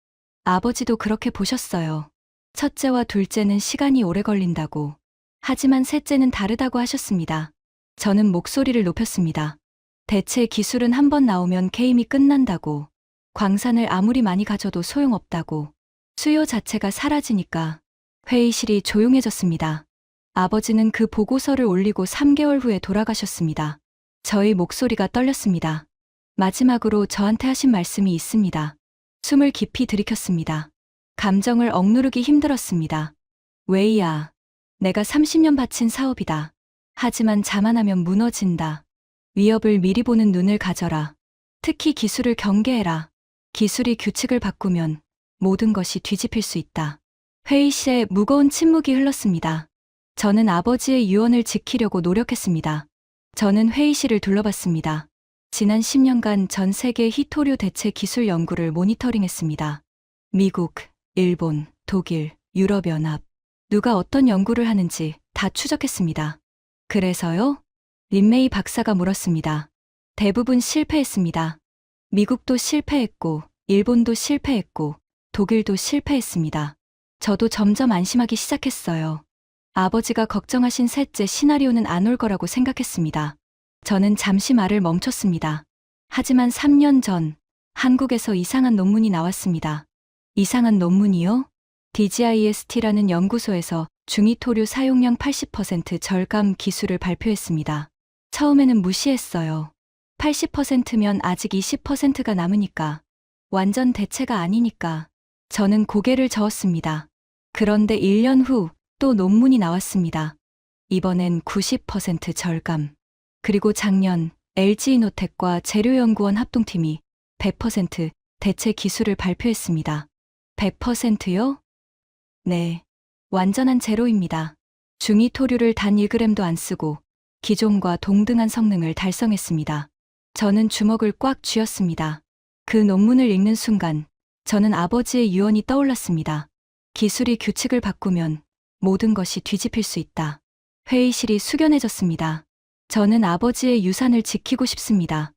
아버지도 그렇게 보셨어요. 첫째와 둘째는 시간이 오래 걸린다고. 하지만 셋째는 다르다고 하셨습니다. 저는 목소리를 높였습니다. 대체 기술은 한번 나오면 게임이 끝난다고. 광산을 아무리 많이 가져도 소용없다고. 수요 자체가 사라지니까. 회의실이 조용해졌습니다. 아버지는 그 보고서를 올리고 3개월 후에 돌아가셨습니다. 저희 목소리가 떨렸습니다. 마지막으로 저한테 하신 말씀이 있습니다. 숨을 깊이 들이켰습니다. 감정을 억누르기 힘들었습니다. 웨이야, 내가 30년 바친 사업이다. 하지만 자만하면 무너진다. 위협을 미리 보는 눈을 가져라. 특히 기술을 경계해라. 기술이 규칙을 바꾸면 모든 것이 뒤집힐 수 있다. 회의실에 무거운 침묵이 흘렀습니다. 저는 아버지의 유언을 지키려고 노력했습니다. 저는 회의실을 둘러봤습니다. 지난 10년간 전 세계 휘토류 대체 기술 연구를 모니터링했습니다. 미국, 일본, 독일, 유럽연합. 누가 어떤 연구를 하는지 다 추적했습니다. 그래서요? 린메이 박사가 물었습니다. 대부분 실패했습니다. 미국도 실패했고, 일본도 실패했고, 독일도 실패했습니다. 저도 점점 안심하기 시작했어요. 아버지가 걱정하신 셋째 시나리오는 안 올 거라고 생각했습니다. 저는 잠시 말을 멈췄습니다. 하지만 3년 전, 한국에서 이상한 논문이 나왔습니다. 이상한 논문이요? DGIST라는 연구소에서 중이토류 사용량 80% 절감 기술을 발표했습니다. 처음에는 무시했어요. 80%면 아직 20%가 남으니까. 완전 대체가 아니니까. 저는 고개를 저었습니다. 그런데 1년 후 또 논문이 나왔습니다. 이번엔 90% 절감. 그리고 작년 LG이노텍과 재료연구원 합동팀이 100% 대체 기술을 발표했습니다. 100%요? 네. 완전한 제로입니다. 중이토류를 단 1g도 안 쓰고 기존과 동등한 성능을 달성했습니다. 저는 주먹을 꽉 쥐었습니다. 그 논문을 읽는 순간 저는 아버지의 유언이 떠올랐습니다. 기술이 규칙을 바꾸면 모든 것이 뒤집힐 수 있다. 회의실이 숙연해졌습니다. 저는 아버지의 유산을 지키고 싶습니다.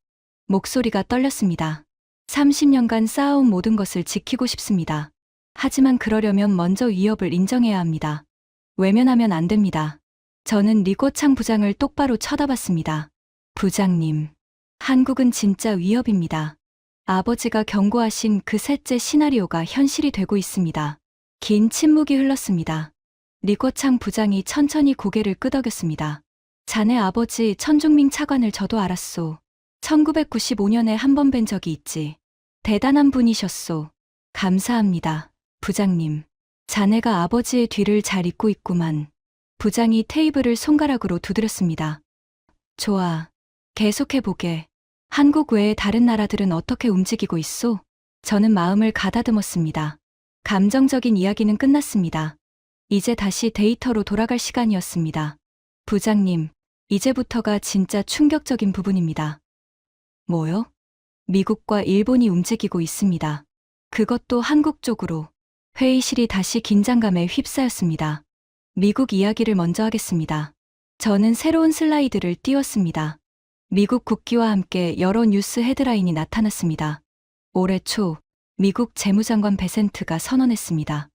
목소리가 떨렸습니다. 30년간 쌓아온 모든 것을 지키고 싶습니다. 하지만 그러려면 먼저 위협을 인정해야 합니다. 외면하면 안 됩니다. 저는 리꼬창 부장을 똑바로 쳐다봤습니다. 부장님, 한국은 진짜 위협입니다. 아버지가 경고하신 그 셋째 시나리오가 현실이 되고 있습니다. 긴 침묵이 흘렀습니다. 리꼬창 부장이 천천히 고개를 끄덕였습니다. 자네 아버지 천중밍 차관을 저도 알았소. 1995년에 한 번 뵌 적이 있지. 대단한 분이셨소. 감사합니다, 부장님. 자네가 아버지의 뒤를 잘 잇고 있구만. 부장이 테이블을 손가락으로 두드렸습니다. 좋아. 계속해보게. 한국 외의 다른 나라들은 어떻게 움직이고 있소? 저는 마음을 가다듬었습니다. 감정적인 이야기는 끝났습니다. 이제 다시 데이터로 돌아갈 시간이었습니다. 부장님, 이제부터가 진짜 충격적인 부분입니다. 뭐요? 미국과 일본이 움직이고 있습니다. 그것도 한국 쪽으로. 회의실이 다시 긴장감에 휩싸였습니다. 미국 이야기를 먼저 하겠습니다. 저는 새로운 슬라이드를 띄웠습니다. 미국 국기와 함께 여러 뉴스 헤드라인이 나타났습니다. 올해 초 미국 재무장관 베센트가 선언했습니다.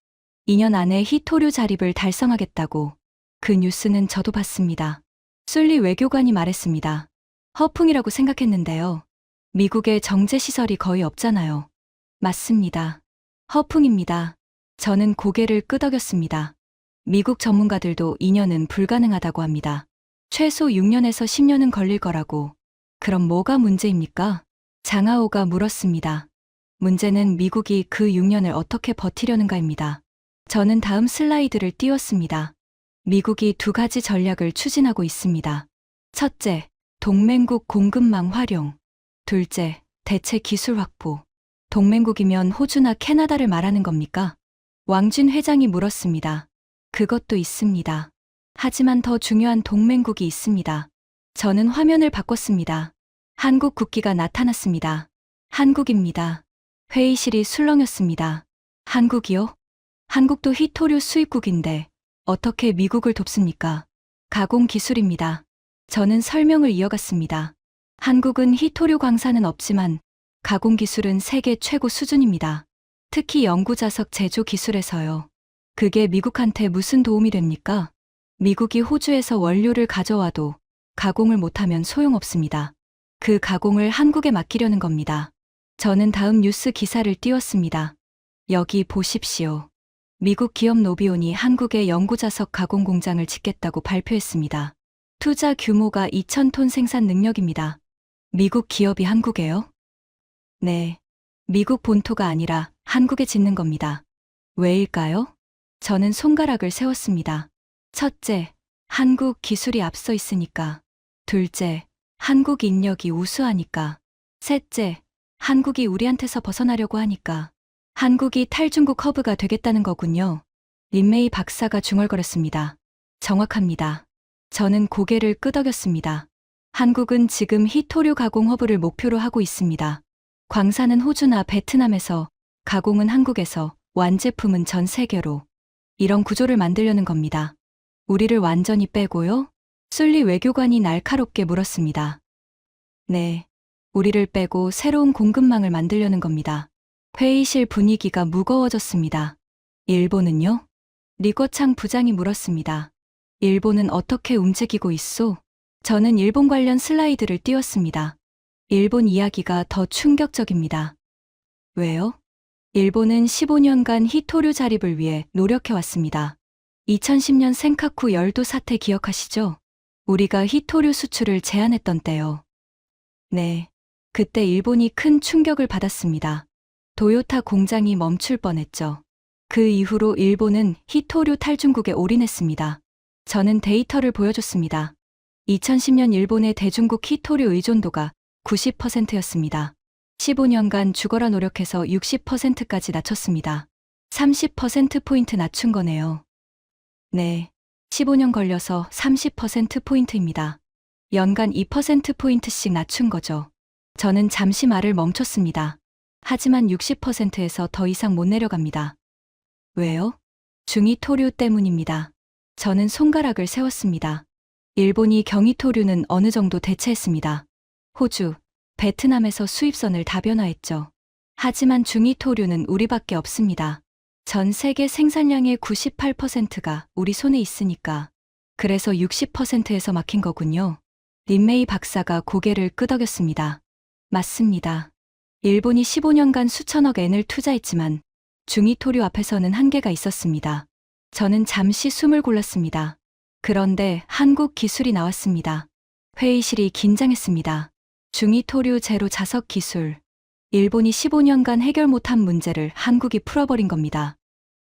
2년 안에 휘토류 자립을 달성하겠다고. 그 뉴스는 저도 봤습니다. 술리 외교관이 말했습니다. 허풍이라고 생각했는데요. 미국에 정제시설이 거의 없잖아요. 맞습니다. 허풍입니다. 저는 고개를 끄덕였습니다. 미국 전문가들도 2년은 불가능하다고 합니다. 최소 6년에서 10년은 걸릴 거라고. 그럼 뭐가 문제입니까? 장하오가 물었습니다. 문제는 미국이 그 6년을 어떻게 버티려는가입니다. 저는 다음 슬라이드를 띄웠습니다. 미국이 2가지 전략을 추진하고 있습니다. 첫째, 동맹국 공급망 활용. 둘째, 대체 기술 확보. 동맹국이면 호주나 캐나다를 말하는 겁니까? 왕준 회장이 물었습니다. 그것도 있습니다. 하지만 더 중요한 동맹국이 있습니다. 저는 화면을 바꿨습니다. 한국 국기가 나타났습니다. 한국입니다. 회의실이 술렁였습니다. 한국이요? 한국도 히토류 수입국인데 어떻게 미국을 돕습니까? 가공 기술입니다. 저는 설명을 이어갔습니다. 한국은 히토류 광산은 없지만 가공 기술은 세계 최고 수준입니다. 특히 연구자석 제조 기술에서요. 그게 미국한테 무슨 도움이 됩니까? 미국이 호주에서 원료를 가져와도 가공을 못하면 소용없습니다. 그 가공을 한국에 맡기려는 겁니다. 저는 다음 뉴스 기사를 띄웠습니다. 여기 보십시오. 미국 기업 노비온이 한국에 연구자석 가공 공장을 짓겠다고 발표했습니다. 투자 규모가 2,000톤 생산 능력입니다. 미국 기업이 한국에요? 네. 미국 본토가 아니라 한국에 짓는 겁니다. 왜일까요? 저는 손가락을 세웠습니다. 첫째, 한국 기술이 앞서 있으니까. 둘째, 한국 인력이 우수하니까. 셋째, 한국이 우리한테서 벗어나려고 하니까. 한국이 탈중국 허브가 되겠다는 거군요. 린메이 박사가 중얼거렸습니다. 정확합니다. 저는 고개를 끄덕였습니다. 한국은 지금 히토류 가공 허브를 목표로 하고 있습니다. 광산은 호주나 베트남에서, 가공은 한국에서, 완제품은 전 세계로. 이런 구조를 만들려는 겁니다. 우리를 완전히 빼고요? 술리 외교관이 날카롭게 물었습니다. 네. 우리를 빼고 새로운 공급망을 만들려는 겁니다. 회의실 분위기가 무거워졌습니다. 일본은요? 리거창 부장이 물었습니다. 일본은 어떻게 움직이고 있소? 저는 일본 관련 슬라이드를 띄웠습니다. 일본 이야기가 더 충격적입니다. 왜요? 일본은 15년간 히토류 자립을 위해 노력해왔습니다. 2010년 센카쿠 열도 사태 기억하시죠? 우리가 히토류 수출을 제한했던 때요. 네. 그때 일본이 큰 충격을 받았습니다. 도요타 공장이 멈출 뻔했죠. 그 이후로 일본은 히토류 탈중국에 올인했습니다. 저는 데이터를 보여줬습니다. 2010년 일본의 대중국 히토류 의존도가 90%였습니다. 15년간 죽어라 노력해서 60%까지 낮췄습니다. 30%포인트 낮춘 거네요. 네. 15년 걸려서 30%포인트입니다. 연간 2%포인트씩 낮춘 거죠. 저는 잠시 말을 멈췄습니다. 하지만 60%에서 더 이상 못 내려갑니다. 왜요? 중히토류 때문입니다. 저는 손가락을 세웠습니다. 일본이 경히토류는 어느 정도 대체했습니다. 호주, 베트남에서 수입선을 다변화했죠. 하지만 중히토류는 우리밖에 없습니다. 전 세계 생산량의 98%가 우리 손에 있으니까. 그래서 60%에서 막힌 거군요. 린메이 박사가 고개를 끄덕였습니다. 맞습니다. 일본이 15년간 수천억 엔을 투자했지만 중히토류 앞에서는 한계가 있었습니다. 저는 잠시 숨을 골랐습니다. 그런데 한국 기술이 나왔습니다. 회의실이 긴장했습니다. 중히토류 제로 자석 기술. 일본이 15년간 해결 못한 문제를 한국이 풀어버린 겁니다.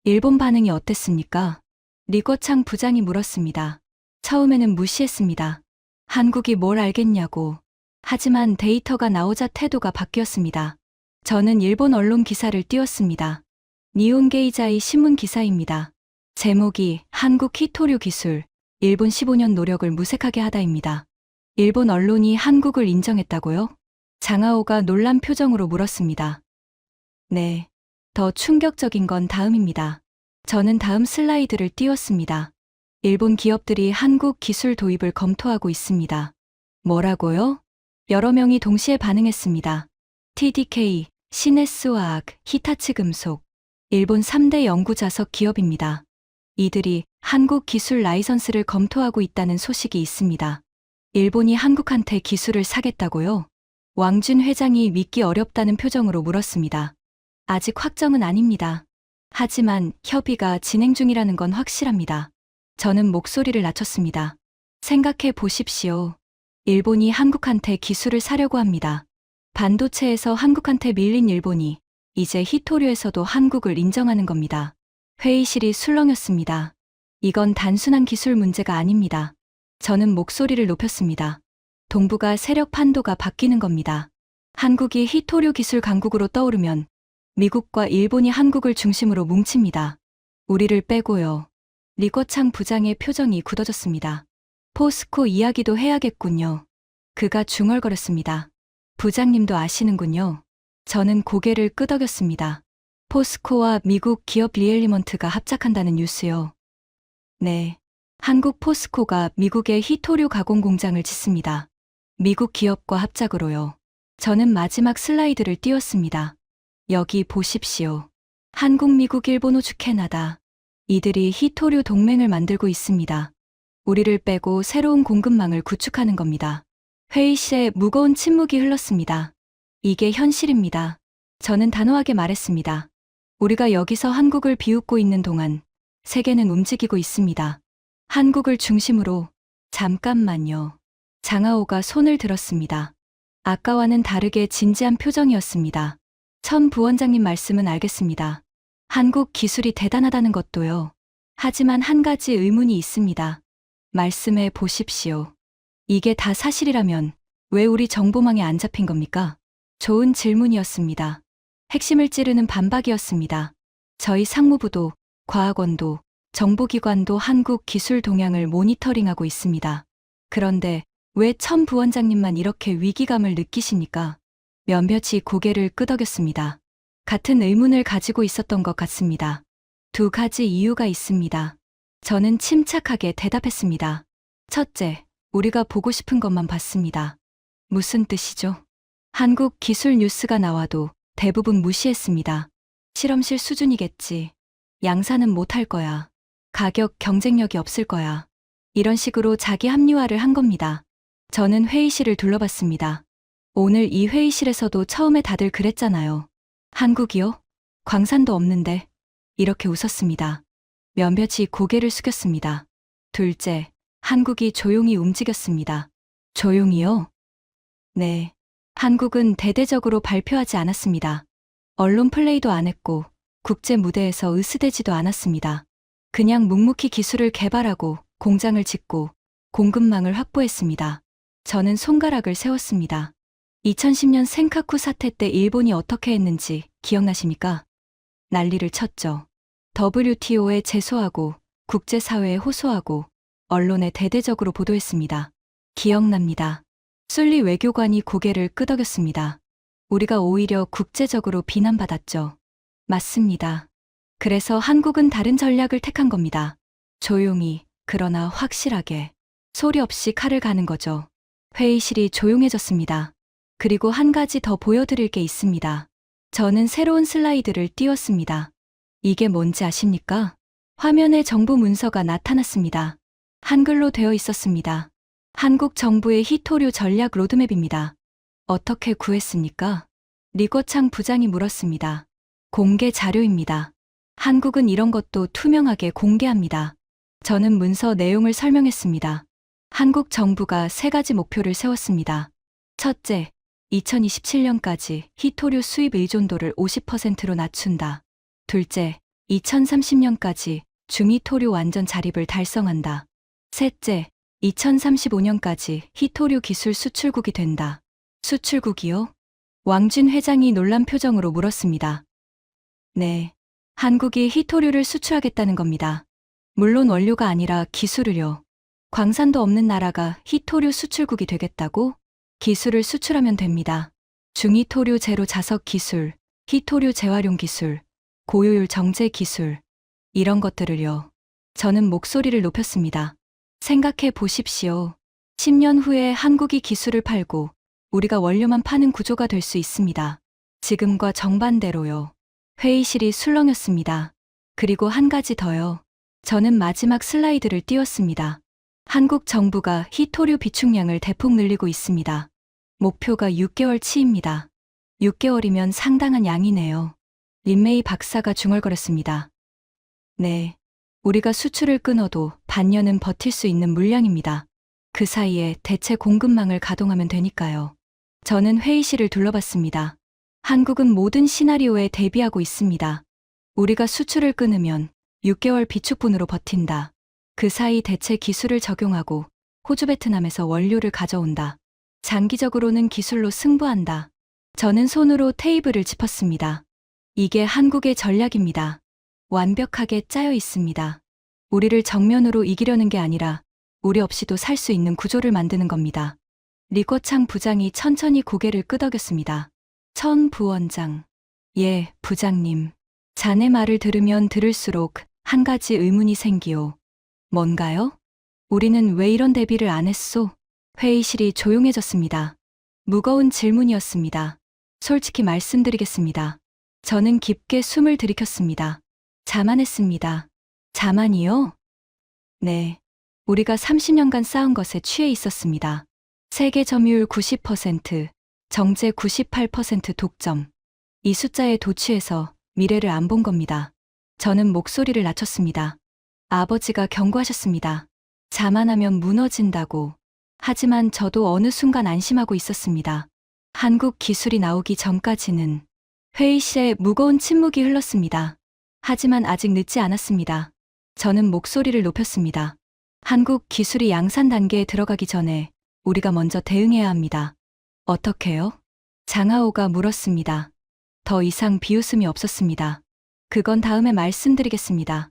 일본 반응이 어땠습니까? 리거창 부장이 물었습니다. 처음에는 무시했습니다. 한국이 뭘 알겠냐고. 하지만 데이터가 나오자 태도가 바뀌었습니다. 저는 일본 언론 기사를 띄웠습니다. 니온게이자이 신문 기사입니다. 제목이 한국 히토류 기술, 일본 15년 노력을 무색하게 하다입니다. 일본 언론이 한국을 인정했다고요? 장하오가 놀란 표정으로 물었습니다. 네. 더 충격적인 건 다음입니다. 저는 다음 슬라이드를 띄웠습니다. 일본 기업들이 한국 기술 도입을 검토하고 있습니다. 뭐라고요? 여러 명이 동시에 반응했습니다. TDK, 시네스화학, 히타치 금속, 일본 3대 연구자석 기업입니다. 이들이 한국 기술 라이선스를 검토하고 있다는 소식이 있습니다. 일본이 한국한테 기술을 사겠다고요? 왕준 회장이 믿기 어렵다는 표정으로 물었습니다. 아직 확정은 아닙니다. 하지만 협의가 진행 중이라는 건 확실합니다. 저는 목소리를 낮췄습니다. 생각해 보십시오. 일본이 한국한테 기술을 사려고 합니다. 반도체에서 한국한테 밀린 일본이 이제 히토류에서도 한국을 인정하는 겁니다. 회의실이 술렁였습니다. 이건 단순한 기술 문제가 아닙니다. 저는 목소리를 높였습니다. 동북아 세력 판도가 바뀌는 겁니다. 한국이 히토류 기술 강국으로 떠오르면 미국과 일본이 한국을 중심으로 뭉칩니다. 우리를 빼고요. 리거창 부장의 표정이 굳어졌습니다. 포스코 이야기도 해야겠군요. 그가 중얼거렸습니다. 부장님도 아시는군요. 저는 고개를 끄덕였습니다. 포스코와 미국 기업 리엘리먼트가 합작한다는 뉴스요. 네. 한국 포스코가 미국에 히토류 가공 공장을 짓습니다. 미국 기업과 합작으로요. 저는 마지막 슬라이드를 띄웠습니다. 여기 보십시오. 한국, 미국, 일본, 호주, 캐나다. 이들이 히토류 동맹을 만들고 있습니다. 우리를 빼고 새로운 공급망을 구축하는 겁니다. 회의실에 무거운 침묵이 흘렀습니다. 이게 현실입니다. 저는 단호하게 말했습니다. 우리가 여기서 한국을 비웃고 있는 동안 세계는 움직이고 있습니다. 한국을 중심으로. 잠깐만요. 장하오가 손을 들었습니다. 아까와는 다르게 진지한 표정이었습니다. 천 부원장님 말씀은 알겠습니다. 한국 기술이 대단하다는 것도요. 하지만 한 가지 의문이 있습니다. 말씀해 보십시오. 이게 다 사실이라면 왜 우리 정보망에 안 잡힌 겁니까? 좋은 질문이었습니다. 핵심을 찌르는 반박이었습니다. 저희 상무부도, 과학원도, 정보기관도 한국 기술 동향을 모니터링하고 있습니다. 그런데 왜 천 부원장님만 이렇게 위기감을 느끼십니까? 몇몇이 고개를 끄덕였습니다. 같은 의문을 가지고 있었던 것 같습니다. 두 가지 이유가 있습니다. 저는 침착하게 대답했습니다. 첫째, 우리가 보고 싶은 것만 봤습니다. 무슨 뜻이죠? 한국 기술 뉴스가 나와도 대부분 무시했습니다. 실험실 수준이겠지. 양산은 못할 거야. 가격 경쟁력이 없을 거야. 이런 식으로 자기 합리화를 한 겁니다. 저는 회의실을 둘러봤습니다. 오늘 이 회의실에서도 처음에 다들 그랬잖아요. 한국이요? 광산도 없는데. 이렇게 웃었습니다. 몇몇이 고개를 숙였습니다. 둘째, 한국이 조용히 움직였습니다. 조용히요? 네. 한국은 대대적으로 발표하지 않았습니다. 언론 플레이도 안 했고 국제 무대에서 으스대지도 않았습니다. 그냥 묵묵히 기술을 개발하고 공장을 짓고 공급망을 확보했습니다. 저는 손가락을 세웠습니다. 2010년 센카쿠 사태 때 일본이 어떻게 했는지 기억나십니까? 난리를 쳤죠. WTO에 제소하고 국제사회에 호소하고 언론에 대대적으로 보도했습니다. 기억납니다. 술리 외교관이 고개를 끄덕였습니다. 우리가 오히려 국제적으로 비난받았죠. 맞습니다. 그래서 한국은 다른 전략을 택한 겁니다. 조용히, 그러나 확실하게. 소리 없이 칼을 가는 거죠. 회의실이 조용해졌습니다. 그리고 한 가지 더 보여드릴 게 있습니다. 저는 새로운 슬라이드를 띄웠습니다. 이게 뭔지 아십니까? 화면에 정부 문서가 나타났습니다. 한글로 되어 있었습니다. 한국 정부의 히토류 전략 로드맵입니다. 어떻게 구했습니까? 리거창 부장이 물었습니다. 공개 자료입니다. 한국은 이런 것도 투명하게 공개합니다. 저는 문서 내용을 설명했습니다. 한국 정부가 세 가지 목표를 세웠습니다. 첫째, 2027년까지 히토류 수입 의존도를 50%로 낮춘다. 둘째, 2030년까지 중히토류 완전 자립을 달성한다. 셋째, 2035년까지 히토류 기술 수출국이 된다. 수출국이요? 왕준 회장이 놀란 표정으로 물었습니다. 네, 한국이 히토류를 수출하겠다는 겁니다. 물론 원료가 아니라 기술을요. 광산도 없는 나라가 히토류 수출국이 되겠다고? 기술을 수출하면 됩니다. 중히토류 제로 자석 기술, 히토류 재활용 기술, 고효율 정제 기술, 이런 것들을요. 저는 목소리를 높였습니다. 생각해 보십시오. 10년 후에 한국이 기술을 팔고 우리가 원료만 파는 구조가 될 수 있습니다. 지금과 정반대로요. 회의실이 술렁였습니다. 그리고 한 가지 더요. 저는 마지막 슬라이드를 띄웠습니다. 한국 정부가 히토류 비축량을 대폭 늘리고 있습니다. 목표가 6개월치입니다. 6개월이면 상당한 양이네요. 린메이 박사가 중얼거렸습니다. 네. 우리가 수출을 끊어도 반년은 버틸 수 있는 물량입니다. 그 사이에 대체 공급망을 가동하면 되니까요. 저는 회의실을 둘러봤습니다. 한국은 모든 시나리오에 대비하고 있습니다. 우리가 수출을 끊으면 6개월 비축분으로 버틴다. 그 사이 대체 기술을 적용하고 호주 베트남에서 원료를 가져온다. 장기적으로는 기술로 승부한다. 저는 손으로 테이블을 짚었습니다. 이게 한국의 전략입니다. 완벽하게 짜여 있습니다. 우리를 정면으로 이기려는 게 아니라 우리 없이도 살 수 있는 구조를 만드는 겁니다. 리거창 부장이 천천히 고개를 끄덕였습니다. 천 부원장. 예, 부장님. 자네 말을 들으면 들을수록 한 가지 의문이 생기오. 뭔가요? 우리는 왜 이런 대비를 안 했소? 회의실이 조용해졌습니다. 무거운 질문이었습니다. 솔직히 말씀드리겠습니다. 저는 깊게 숨을 들이켰습니다. 자만했습니다. 자만이요? 네. 우리가 30년간 쌓은 것에 취해 있었습니다. 세계 점유율 90%, 정제 98% 독점. 이 숫자에 도취해서 미래를 안 본 겁니다. 저는 목소리를 낮췄습니다. 아버지가 경고하셨습니다. 자만하면 무너진다고. 하지만 저도 어느 순간 안심하고 있었습니다. 한국 기술이 나오기 전까지는. 회의실에 무거운 침묵이 흘렀습니다. 하지만 아직 늦지 않았습니다. 저는 목소리를 높였습니다. 한국 기술이 양산 단계에 들어가기 전에 우리가 먼저 대응해야 합니다. 어떻게요? 장하오가 물었습니다. 더 이상 비웃음이 없었습니다. 그건 다음에 말씀드리겠습니다.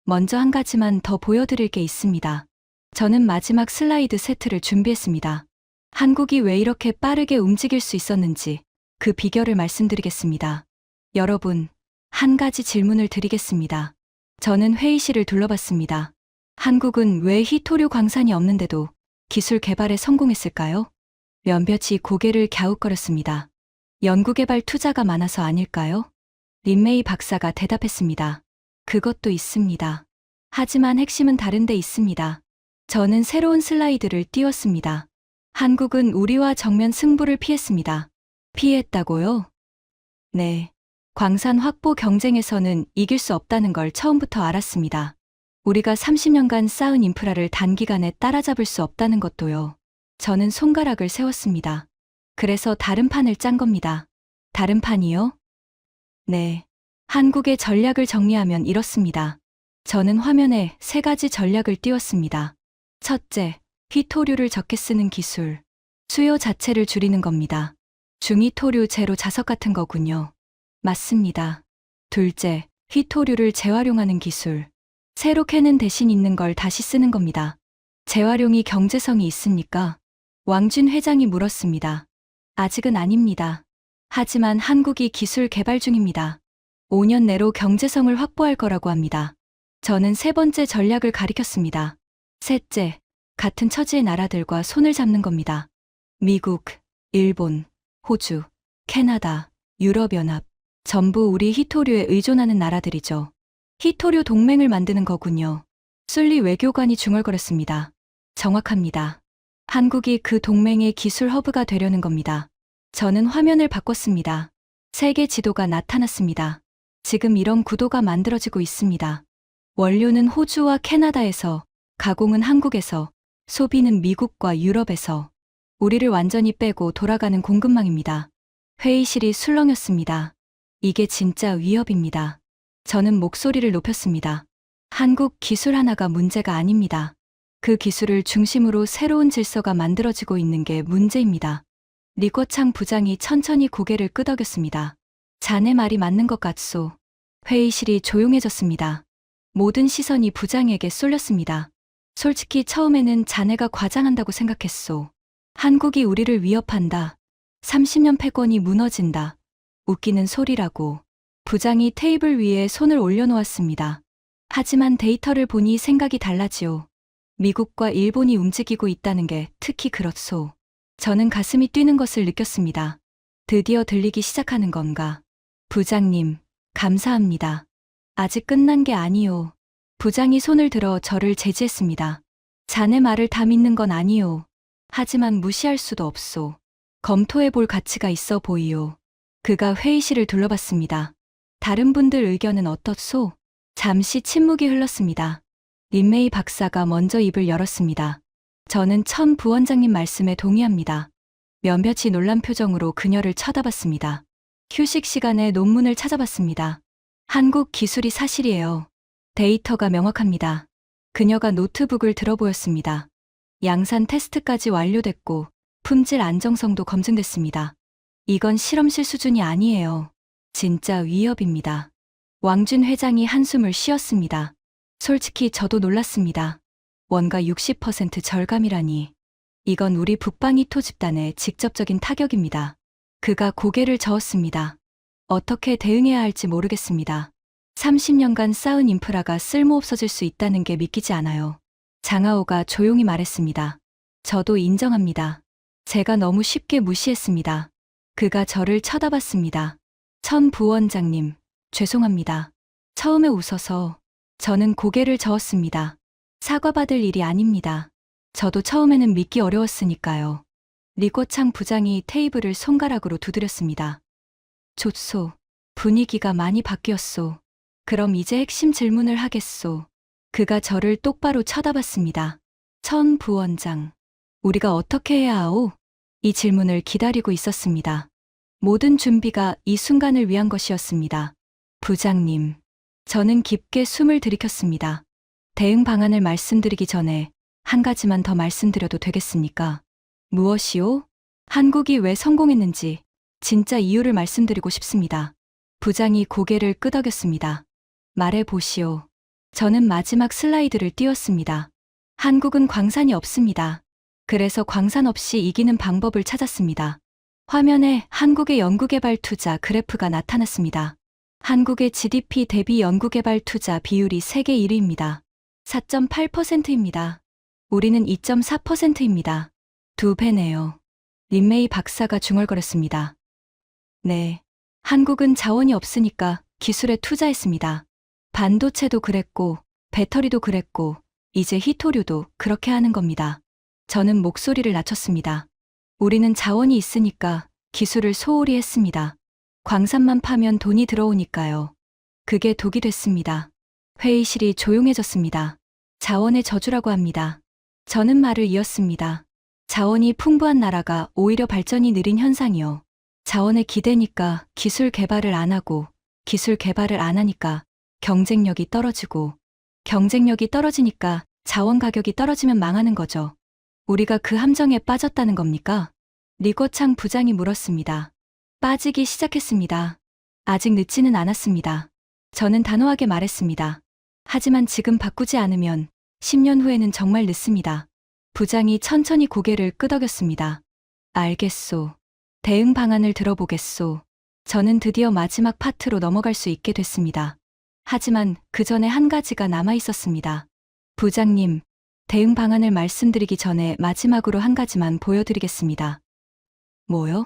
먼저 한 가지만 더 보여드릴 게 있습니다. 저는 마지막 슬라이드 세트를 준비했습니다. 한국이 왜 이렇게 빠르게 움직일 수 있었는지 그 비결을 말씀드리겠습니다. 여러분, 한 가지 질문을 드리겠습니다. 저는 회의실을 둘러봤습니다. 한국은 왜 희토류 광산이 없는데도 기술 개발에 성공했을까요? 몇몇이 고개를 갸웃거렸습니다. 연구개발 투자가 많아서 아닐까요? 린메이 박사가 대답했습니다. 그것도 있습니다. 하지만 핵심은 다른 데 있습니다. 저는 새로운 슬라이드를 띄웠습니다. 한국은 우리와 정면 승부를 피했습니다. 피했다고요? 네. 광산 확보 경쟁에서는 이길 수 없다는 걸 처음부터 알았습니다. 우리가 30년간 쌓은 인프라를 단기간에 따라잡을 수 없다는 것도요. 저는 손가락을 세웠습니다. 그래서 다른 판을 짠 겁니다. 다른 판이요? 네. 한국의 전략을 정리하면 이렇습니다. 저는 화면에 3가지 전략을 띄웠습니다. 첫째, 희토류를 적게 쓰는 기술. 수요 자체를 줄이는 겁니다. 중희토류 제로 자석 같은 거군요. 맞습니다. 둘째, 희토류를 재활용하는 기술. 새로 캐는 대신 있는 걸 다시 쓰는 겁니다. 재활용이 경제성이 있습니까? 왕준 회장이 물었습니다. 아직은 아닙니다. 하지만 한국이 기술 개발 중입니다. 5년 내로 경제성을 확보할 거라고 합니다. 저는 3번째 전략을 가리켰습니다. 셋째, 같은 처지의 나라들과 손을 잡는 겁니다. 미국, 일본, 호주, 캐나다, 유럽연합, 전부 우리 희토류에 의존하는 나라들이죠. 희토류 동맹을 만드는 거군요. 술리 외교관이 중얼거렸습니다. 정확합니다. 한국이 그 동맹의 기술 허브가 되려는 겁니다. 저는 화면을 바꿨습니다. 세계 지도가 나타났습니다. 지금 이런 구도가 만들어지고 있습니다. 원료는 호주와 캐나다에서, 가공은 한국에서, 소비는 미국과 유럽에서. 우리를 완전히 빼고 돌아가는 공급망입니다. 회의실이 술렁였습니다. 이게 진짜 위협입니다. 저는 목소리를 높였습니다. 한국 기술 하나가 문제가 아닙니다. 그 기술을 중심으로 새로운 질서가 만들어지고 있는 게 문제입니다. 리거창 부장이 천천히 고개를 끄덕였습니다. 자네 말이 맞는 것 같소. 회의실이 조용해졌습니다. 모든 시선이 부장에게 쏠렸습니다. 솔직히 처음에는 자네가 과장한다고 생각했소. 한국이 우리를 위협한다. 30년 패권이 무너진다. 웃기는 소리라고. 부장이 테이블 위에 손을 올려놓았습니다. 하지만 데이터를 보니 생각이 달라지오. 미국과 일본이 움직이고 있다는 게 특히 그렇소. 저는 가슴이 뛰는 것을 느꼈습니다. 드디어 들리기 시작하는 건가. 부장님, 감사합니다. 아직 끝난 게 아니오. 부장이 손을 들어 저를 제지했습니다. 자네 말을 다 믿는 건 아니오. 하지만 무시할 수도 없소. 검토해 볼 가치가 있어 보이오. 그가 회의실을 둘러봤습니다. 다른 분들 의견은 어떻소? 잠시 침묵이 흘렀습니다. 린메이 박사가 먼저 입을 열었습니다. 저는 천 부원장님 말씀에 동의합니다. 몇몇이 놀란 표정으로 그녀를 쳐다봤습니다. 휴식 시간에 논문을 찾아봤습니다. 한국 기술이 사실이에요. 데이터가 명확합니다. 그녀가 노트북을 들어보였습니다. 양산 테스트까지 완료됐고 품질 안정성도 검증됐습니다. 이건 실험실 수준이 아니에요. 진짜 위협입니다. 왕준 회장이 한숨을 쉬었습니다. 솔직히 저도 놀랐습니다. 원가 60% 절감이라니. 이건 우리 북방이토 집단의 직접적인 타격입니다. 그가 고개를 저었습니다. 어떻게 대응해야 할지 모르겠습니다. 30년간 쌓은 인프라가 쓸모없어질 수 있다는 게 믿기지 않아요. 장하오가 조용히 말했습니다. 저도 인정합니다. 제가 너무 쉽게 무시했습니다. 그가 저를 쳐다봤습니다. 천 부원장님, 죄송합니다. 처음에 웃어서 저는 고개를 저었습니다. 사과받을 일이 아닙니다. 저도 처음에는 믿기 어려웠으니까요. 리꼬창 부장이 테이블을 손가락으로 두드렸습니다. 좋소. 분위기가 많이 바뀌었소. 그럼 이제 핵심 질문을 하겠소. 그가 저를 똑바로 쳐다봤습니다. 천 부원장, 우리가 어떻게 해야 하오? 이 질문을 기다리고 있었습니다. 모든 준비가 이 순간을 위한 것이었습니다. 부장님, 저는 깊게 숨을 들이켰습니다. 대응 방안을 말씀드리기 전에 한 가지만 더 말씀드려도 되겠습니까? 무엇이요? 한국이 왜 성공했는지 진짜 이유를 말씀드리고 싶습니다. 부장이 고개를 끄덕였습니다. 말해 보시오. 저는 마지막 슬라이드를 띄웠습니다. 한국은 광산이 없습니다. 그래서 광산 없이 이기는 방법을 찾았습니다. 화면에 한국의 연구개발 투자 그래프가 나타났습니다. 한국의 GDP 대비 연구개발 투자 비율이 세계 1위입니다. 4.8%입니다. 우리는 2.4%입니다. 2배네요. 린메이 박사가 중얼거렸습니다. 네. 한국은 자원이 없으니까 기술에 투자했습니다. 반도체도 그랬고, 배터리도 그랬고, 이제 히토류도 그렇게 하는 겁니다. 저는 목소리를 낮췄습니다. 우리는 자원이 있으니까 기술을 소홀히 했습니다. 광산만 파면 돈이 들어오니까요. 그게 독이 됐습니다. 회의실이 조용해졌습니다. 자원의 저주라고 합니다. 저는 말을 이었습니다. 자원이 풍부한 나라가 오히려 발전이 느린 현상이요. 자원에 기대니까 기술 개발을 안 하고, 기술 개발을 안 하니까 경쟁력이 떨어지고, 경쟁력이 떨어지니까 자원 가격이 떨어지면 망하는 거죠. 우리가 그 함정에 빠졌다는 겁니까? 리거창 부장이 물었습니다. 빠지기 시작했습니다. 아직 늦지는 않았습니다. 저는 단호하게 말했습니다. 하지만 지금 바꾸지 않으면 10년 후에는 정말 늦습니다. 부장이 천천히 고개를 끄덕였습니다. 알겠소. 대응 방안을 들어보겠소. 저는 드디어 마지막 파트로 넘어갈 수 있게 됐습니다. 하지만 그 전에 한 가지가 남아 있었습니다. 부장님, 대응 방안을 말씀드리기 전에 마지막으로 한 가지만 보여드리겠습니다. 뭐요?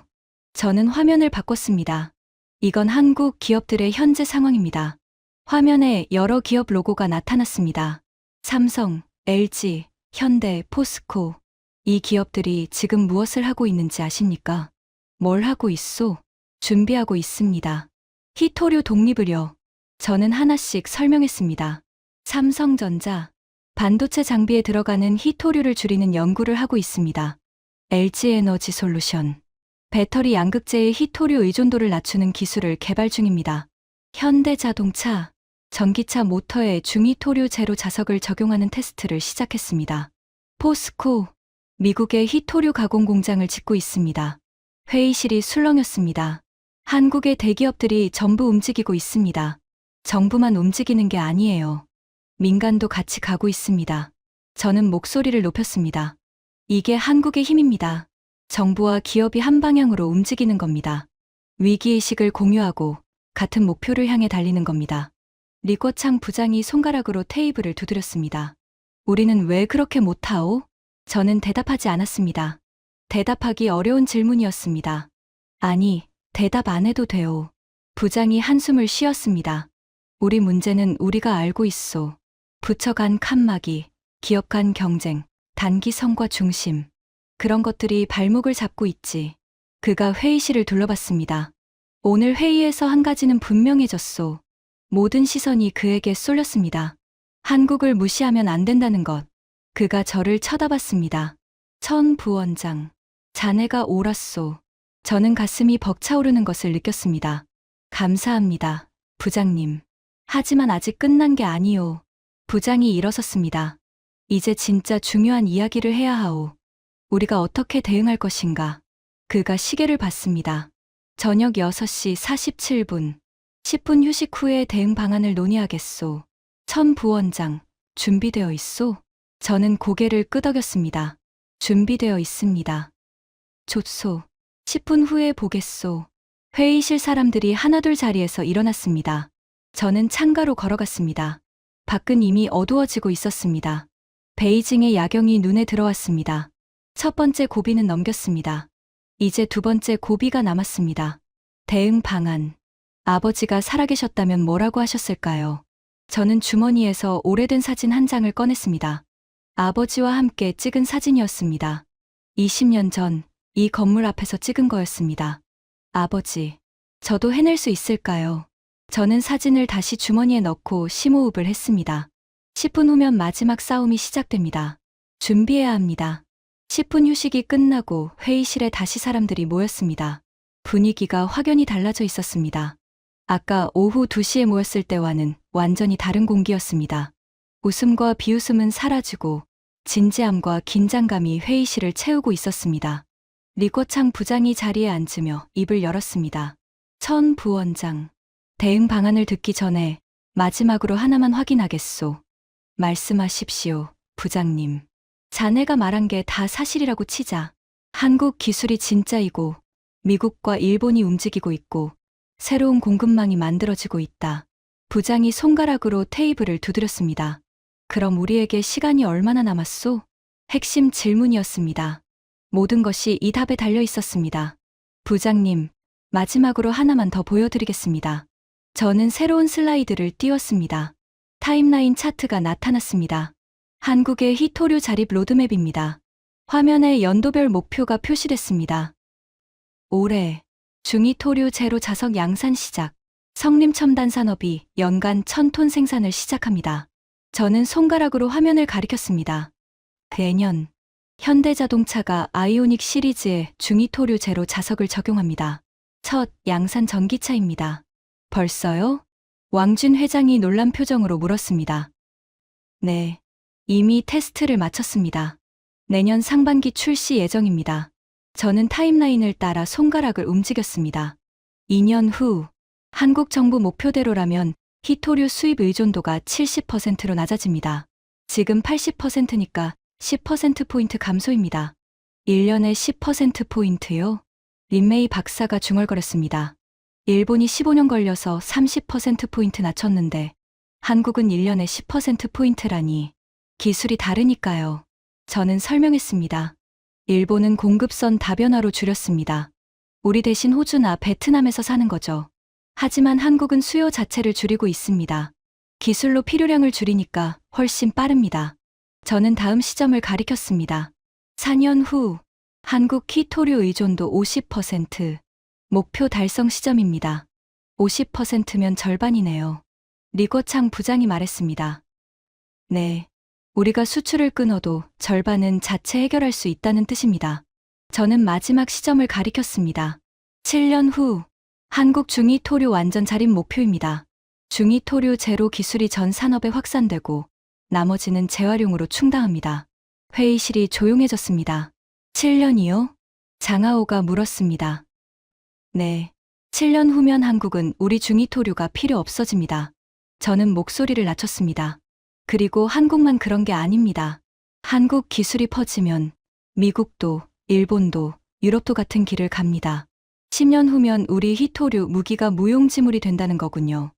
저는 화면을 바꿨습니다. 이건 한국 기업들의 현재 상황입니다. 화면에 여러 기업 로고가 나타났습니다. 삼성, LG, 현대, 포스코. 이 기업들이 지금 무엇을 하고 있는지 아십니까? 뭘 하고 있소? 준비하고 있습니다. 히토류 독립을요. 저는 하나씩 설명했습니다. 삼성전자, 반도체 장비에 들어가는 히토류를 줄이는 연구를 하고 있습니다. LG에너지 솔루션, 배터리 양극재의 히토류 의존도를 낮추는 기술을 개발 중입니다. 현대자동차, 전기차 모터에 중히토류 제로 자석을 적용하는 테스트를 시작했습니다. 포스코, 미국의 히토류 가공 공장을 짓고 있습니다. 회의실이 술렁였습니다. 한국의 대기업들이 전부 움직이고 있습니다. 정부만 움직이는 게 아니에요. 민간도 같이 가고 있습니다. 저는 목소리를 높였습니다. 이게 한국의 힘입니다. 정부와 기업이 한 방향으로 움직이는 겁니다. 위기의식을 공유하고 같은 목표를 향해 달리는 겁니다. 리거창 부장이 손가락으로 테이블을 두드렸습니다. 우리는 왜 그렇게 못하오? 저는 대답하지 않았습니다. 대답하기 어려운 질문이었습니다. 아니, 대답 안 해도 돼요. 부장이 한숨을 쉬었습니다. 우리 문제는 우리가 알고 있소. 부처 간 칸막이, 기업 간 경쟁, 단기 성과 중심. 그런 것들이 발목을 잡고 있지. 그가 회의실을 둘러봤습니다. 오늘 회의에서 한 가지는 분명해졌소. 모든 시선이 그에게 쏠렸습니다. 한국을 무시하면 안 된다는 것. 그가 저를 쳐다봤습니다. 천 부원장, 자네가 옳았소. 저는 가슴이 벅차오르는 것을 느꼈습니다. 감사합니다, 부장님. 하지만 아직 끝난 게 아니오. 부장이 일어섰습니다. 이제 진짜 중요한 이야기를 해야 하오. 우리가 어떻게 대응할 것인가? 그가 시계를 봤습니다. 저녁 6시 47분. 10분 휴식 후에 대응 방안을 논의하겠소. 천 부원장, 준비되어 있소? 저는 고개를 끄덕였습니다. 준비되어 있습니다. 좋소. 10분 후에 보겠소. 회의실 사람들이 하나둘 자리에서 일어났습니다. 저는 창가로 걸어갔습니다. 밖은 이미 어두워지고 있었습니다. 베이징의 야경이 눈에 들어왔습니다. 첫 번째 고비는 넘겼습니다. 이제 두 번째 고비가 남았습니다. 대응 방안. 아버지가 살아계셨다면 뭐라고 하셨을까요? 저는 주머니에서 오래된 사진 한 장을 꺼냈습니다. 아버지와 함께 찍은 사진이었습니다. 20년 전 이 건물 앞에서 찍은 거였습니다. 아버지, 저도 해낼 수 있을까요? 저는 사진을 다시 주머니에 넣고 심호흡을 했습니다. 10분 후면 마지막 싸움이 시작됩니다. 준비해야 합니다. 10분 휴식이 끝나고 회의실에 다시 사람들이 모였습니다. 분위기가 확연히 달라져 있었습니다. 아까 오후 2시에 모였을 때와는 완전히 다른 공기였습니다. 웃음과 비웃음은 사라지고 진지함과 긴장감이 회의실을 채우고 있었습니다. 리코창 부장이 자리에 앉으며 입을 열었습니다. 천 부원장, 대응 방안을 듣기 전에 마지막으로 하나만 확인하겠소. 말씀하십시오, 부장님. 자네가 말한 게 다 사실이라고 치자. 한국 기술이 진짜이고 미국과 일본이 움직이고 있고 새로운 공급망이 만들어지고 있다. 부장이 손가락으로 테이블을 두드렸습니다. 그럼 우리에게 시간이 얼마나 남았소? 핵심 질문이었습니다. 모든 것이 이 답에 달려 있었습니다. 부장님, 마지막으로 하나만 더 보여드리겠습니다. 저는 새로운 슬라이드를 띄웠습니다. 타임라인 차트가 나타났습니다. 한국의 히토류 자립 로드맵입니다. 화면에 연도별 목표가 표시됐습니다. 올해 중히토류 제로 자석 양산 시작. 성림첨단산업이 연간 1000톤 생산을 시작합니다. 저는 손가락으로 화면을 가리켰습니다. 내년 현대자동차가 아이오닉 시리즈에 중히토류 제로 자석을 적용합니다. 첫 양산 전기차입니다. 벌써요? 왕준 회장이 놀란 표정으로 물었습니다. 네, 이미 테스트를 마쳤습니다. 내년 상반기 출시 예정입니다. 저는 타임라인을 따라 손가락을 움직였습니다. 2년 후 한국 정부 목표대로라면 히토류 수입 의존도가 70%로 낮아집니다. 지금 80%니까 10%포인트 감소입니다. 1년에 10%포인트요? 린메이 박사가 중얼거렸습니다. 일본이 15년 걸려서 30%포인트 낮췄는데 한국은 1년에 10%포인트라니 기술이 다르니까요. 저는 설명했습니다. 일본은 공급선 다변화로 줄였습니다. 우리 대신 호주나 베트남에서 사는 거죠. 하지만 한국은 수요 자체를 줄이고 있습니다. 기술로 필요량을 줄이니까 훨씬 빠릅니다. 저는 다음 시점을 가리켰습니다. 4년 후 한국 히토류 의존도 50%. 목표 달성 시점입니다. 50%면 절반이네요. 리거창 부장이 말했습니다. 네, 우리가 수출을 끊어도 절반은 자체 해결할 수 있다는 뜻입니다. 저는 마지막 시점을 가리켰습니다. 7년 후 한국 중히토류 완전 자립 목표입니다. 중히토류 제로 기술이 전 산업에 확산되고 나머지는 재활용으로 충당합니다. 회의실이 조용해졌습니다. 7년이요? 장하오가 물었습니다. 네, 7년 후면 한국은 우리 중히토류가 필요 없어집니다. 저는 목소리를 낮췄습니다. 그리고 한국만 그런 게 아닙니다. 한국 기술이 퍼지면 미국도, 일본도, 유럽도 같은 길을 갑니다. 10년 후면 우리 히토류 무기가 무용지물이 된다는 거군요.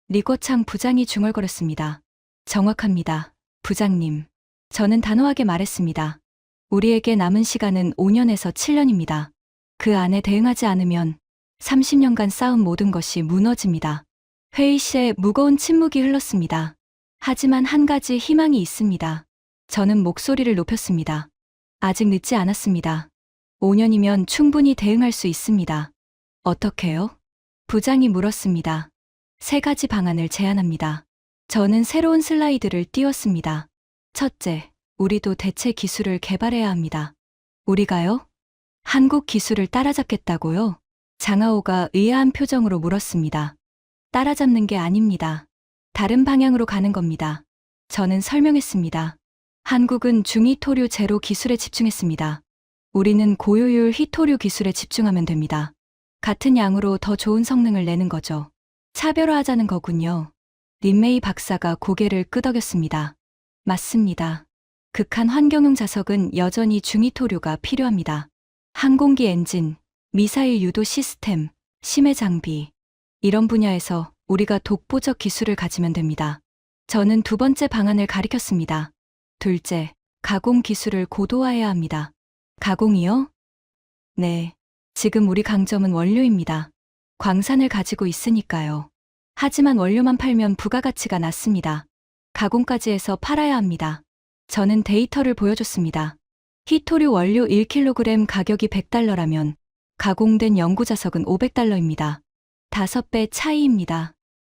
리거창 부장이 중얼거렸습니다. 정확합니다, 부장님. 저는 단호하게 말했습니다. 우리에게 남은 시간은 5년에서 7년입니다. 그 안에 대응하지 않으면 30년간 쌓은 모든 것이 무너집니다. 회의실에 무거운 침묵이 흘렀습니다. 하지만 한 가지 희망이 있습니다. 저는 목소리를 높였습니다. 아직 늦지 않았습니다. 5년이면 충분히 대응할 수 있습니다. 어떻게요? 부장이 물었습니다. 3가지 방안을 제안합니다. 저는 새로운 슬라이드를 띄웠습니다. 첫째, 우리도 대체 기술을 개발해야 합니다. 우리가요? 한국 기술을 따라잡겠다고요? 장하오가 의아한 표정으로 물었습니다. 따라잡는 게 아닙니다. 다른 방향으로 가는 겁니다. 저는 설명했습니다. 한국은 중히토류 제로 기술에 집중했습니다. 우리는 고효율 히토류 기술에 집중하면 됩니다. 같은 양으로 더 좋은 성능을 내는 거죠. 차별화하자는 거군요. 린메이 박사가 고개를 끄덕였습니다. 맞습니다. 극한 환경용 자석은 여전히 중위토류가 필요합니다. 항공기 엔진, 미사일 유도 시스템, 심해 장비. 이런 분야에서 우리가 독보적 기술을 가지면 됩니다. 저는 두 번째 방안을 가리켰습니다. 둘째, 가공 기술을 고도화해야 합니다. 가공이요? 네. 지금 우리 강점은 원료입니다. 광산을 가지고 있으니까요. 하지만 원료만 팔면 부가가치가 낮습니다. 가공까지 해서 팔아야 합니다. 저는 데이터를 보여줬습니다. 히토류 원료 1kg 가격이 $100라면 가공된 연구자석은 $500입니다. 5배 차이입니다.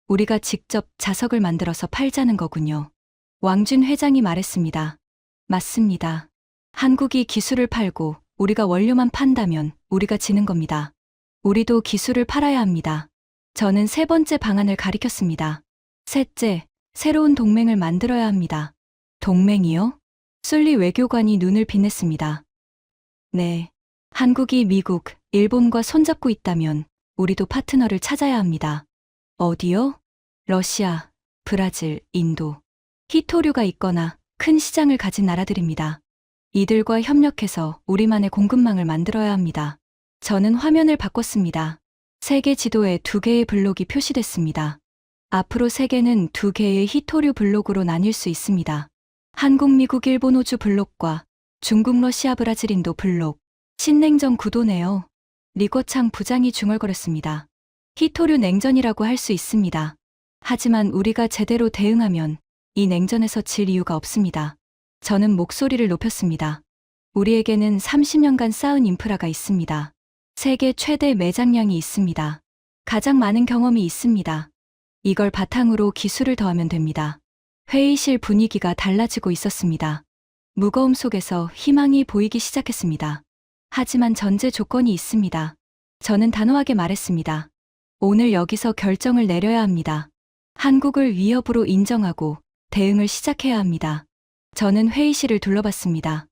우리가 직접 자석을 만들어서 팔자는 거군요. 왕준 회장이 말했습니다. 맞습니다. 한국이 기술을 팔고 우리가 원료만 판다면 우리가 지는 겁니다. 우리도 기술을 팔아야 합니다. 저는 세 번째 방안을 가리켰습니다. 셋째, 새로운 동맹을 만들어야 합니다. 동맹이요? 술리 외교관이 눈을 빛냈습니다. 네. 한국이 미국, 일본과 손잡고 있다면 우리도 파트너를 찾아야 합니다. 어디요? 러시아, 브라질, 인도. 히토류가 있거나 큰 시장을 가진 나라들입니다. 이들과 협력해서 우리만의 공급망을 만들어야 합니다. 저는 화면을 바꿨습니다. 세계 지도에 2개의 블록이 표시됐습니다. 앞으로 세계는 2개의 히토류 블록으로 나뉠 수 있습니다. 한국, 미국, 일본, 호주 블록과 중국, 러시아, 브라질, 인도 블록. 신냉전 구도네요. 리거창 부장이 중얼거렸습니다. 히토류 냉전이라고 할 수 있습니다. 하지만 우리가 제대로 대응하면 이 냉전에서 질 이유가 없습니다. 저는 목소리를 높였습니다. 우리에게는 30년간 쌓은 인프라가 있습니다. 세계 최대 매장량이 있습니다. 가장 많은 경험이 있습니다. 이걸 바탕으로 기술을 더하면 됩니다. 회의실 분위기가 달라지고 있었습니다. 무거움 속에서 희망이 보이기 시작했습니다. 하지만 전제 조건이 있습니다. 저는 단호하게 말했습니다. 오늘 여기서 결정을 내려야 합니다. 한국을 위협으로 인정하고 대응을 시작해야 합니다. 저는 회의실을 둘러봤습니다.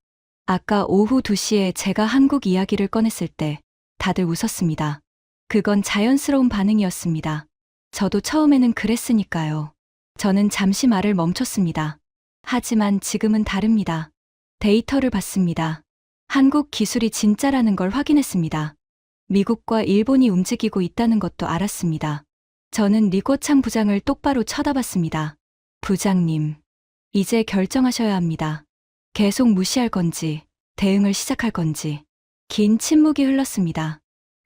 아까 오후 2시에 제가 한국 이야기를 꺼냈을 때 다들 웃었습니다. 그건 자연스러운 반응이었습니다. 저도 처음에는 그랬으니까요. 저는 잠시 말을 멈췄습니다. 하지만 지금은 다릅니다. 데이터를 봤습니다. 한국 기술이 진짜라는 걸 확인했습니다. 미국과 일본이 움직이고 있다는 것도 알았습니다. 저는 리거창 부장을 똑바로 쳐다봤습니다. 부장님, 이제 결정하셔야 합니다. 계속 무시할 건지, 대응을 시작할 건지. 긴 침묵이 흘렀습니다.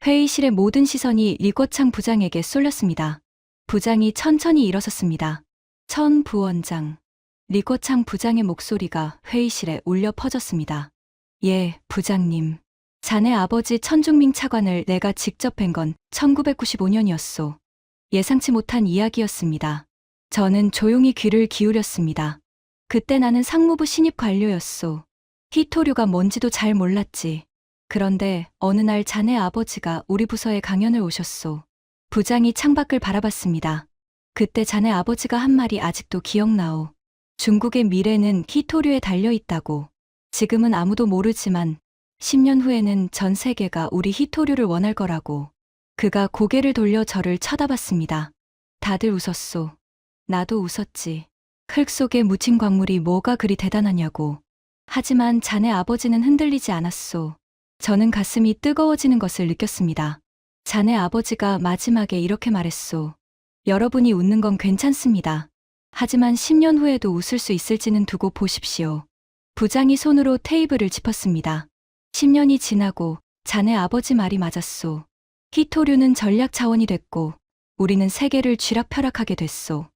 회의실의 모든 시선이 리거창 부장에게 쏠렸습니다. 부장이 천천히 일어섰습니다. 천 부원장. 리거창 부장의 목소리가 회의실에 울려 퍼졌습니다. 예, 부장님. 자네 아버지 천중밍 차관을 내가 직접 뵌 건 1995년이었소. 예상치 못한 이야기였습니다. 저는 조용히 귀를 기울였습니다. 그때 나는 상무부 신입 관료였소. 히토류가 뭔지도 잘 몰랐지. 그런데 어느 날 자네 아버지가 우리 부서에 강연을 오셨소. 부장이 창밖을 바라봤습니다. 그때 자네 아버지가 한 말이 아직도 기억나오. 중국의 미래는 히토류에 달려있다고. 지금은 아무도 모르지만 10년 후에는 전 세계가 우리 히토류를 원할 거라고. 그가 고개를 돌려 저를 쳐다봤습니다. 다들 웃었소. 나도 웃었지. 흙 속에 묻힌 광물이 뭐가 그리 대단하냐고. 하지만 자네 아버지는 흔들리지 않았소. 저는 가슴이 뜨거워지는 것을 느꼈습니다. 자네 아버지가 마지막에 이렇게 말했소. 여러분이 웃는 건 괜찮습니다. 하지만 10년 후에도 웃을 수 있을지는 두고 보십시오. 부장이 손으로 테이블을 짚었습니다. 10년이 지나고 자네 아버지 말이 맞았소. 히토류는 전략 자원이 됐고 우리는 세계를 쥐락펴락하게 됐소.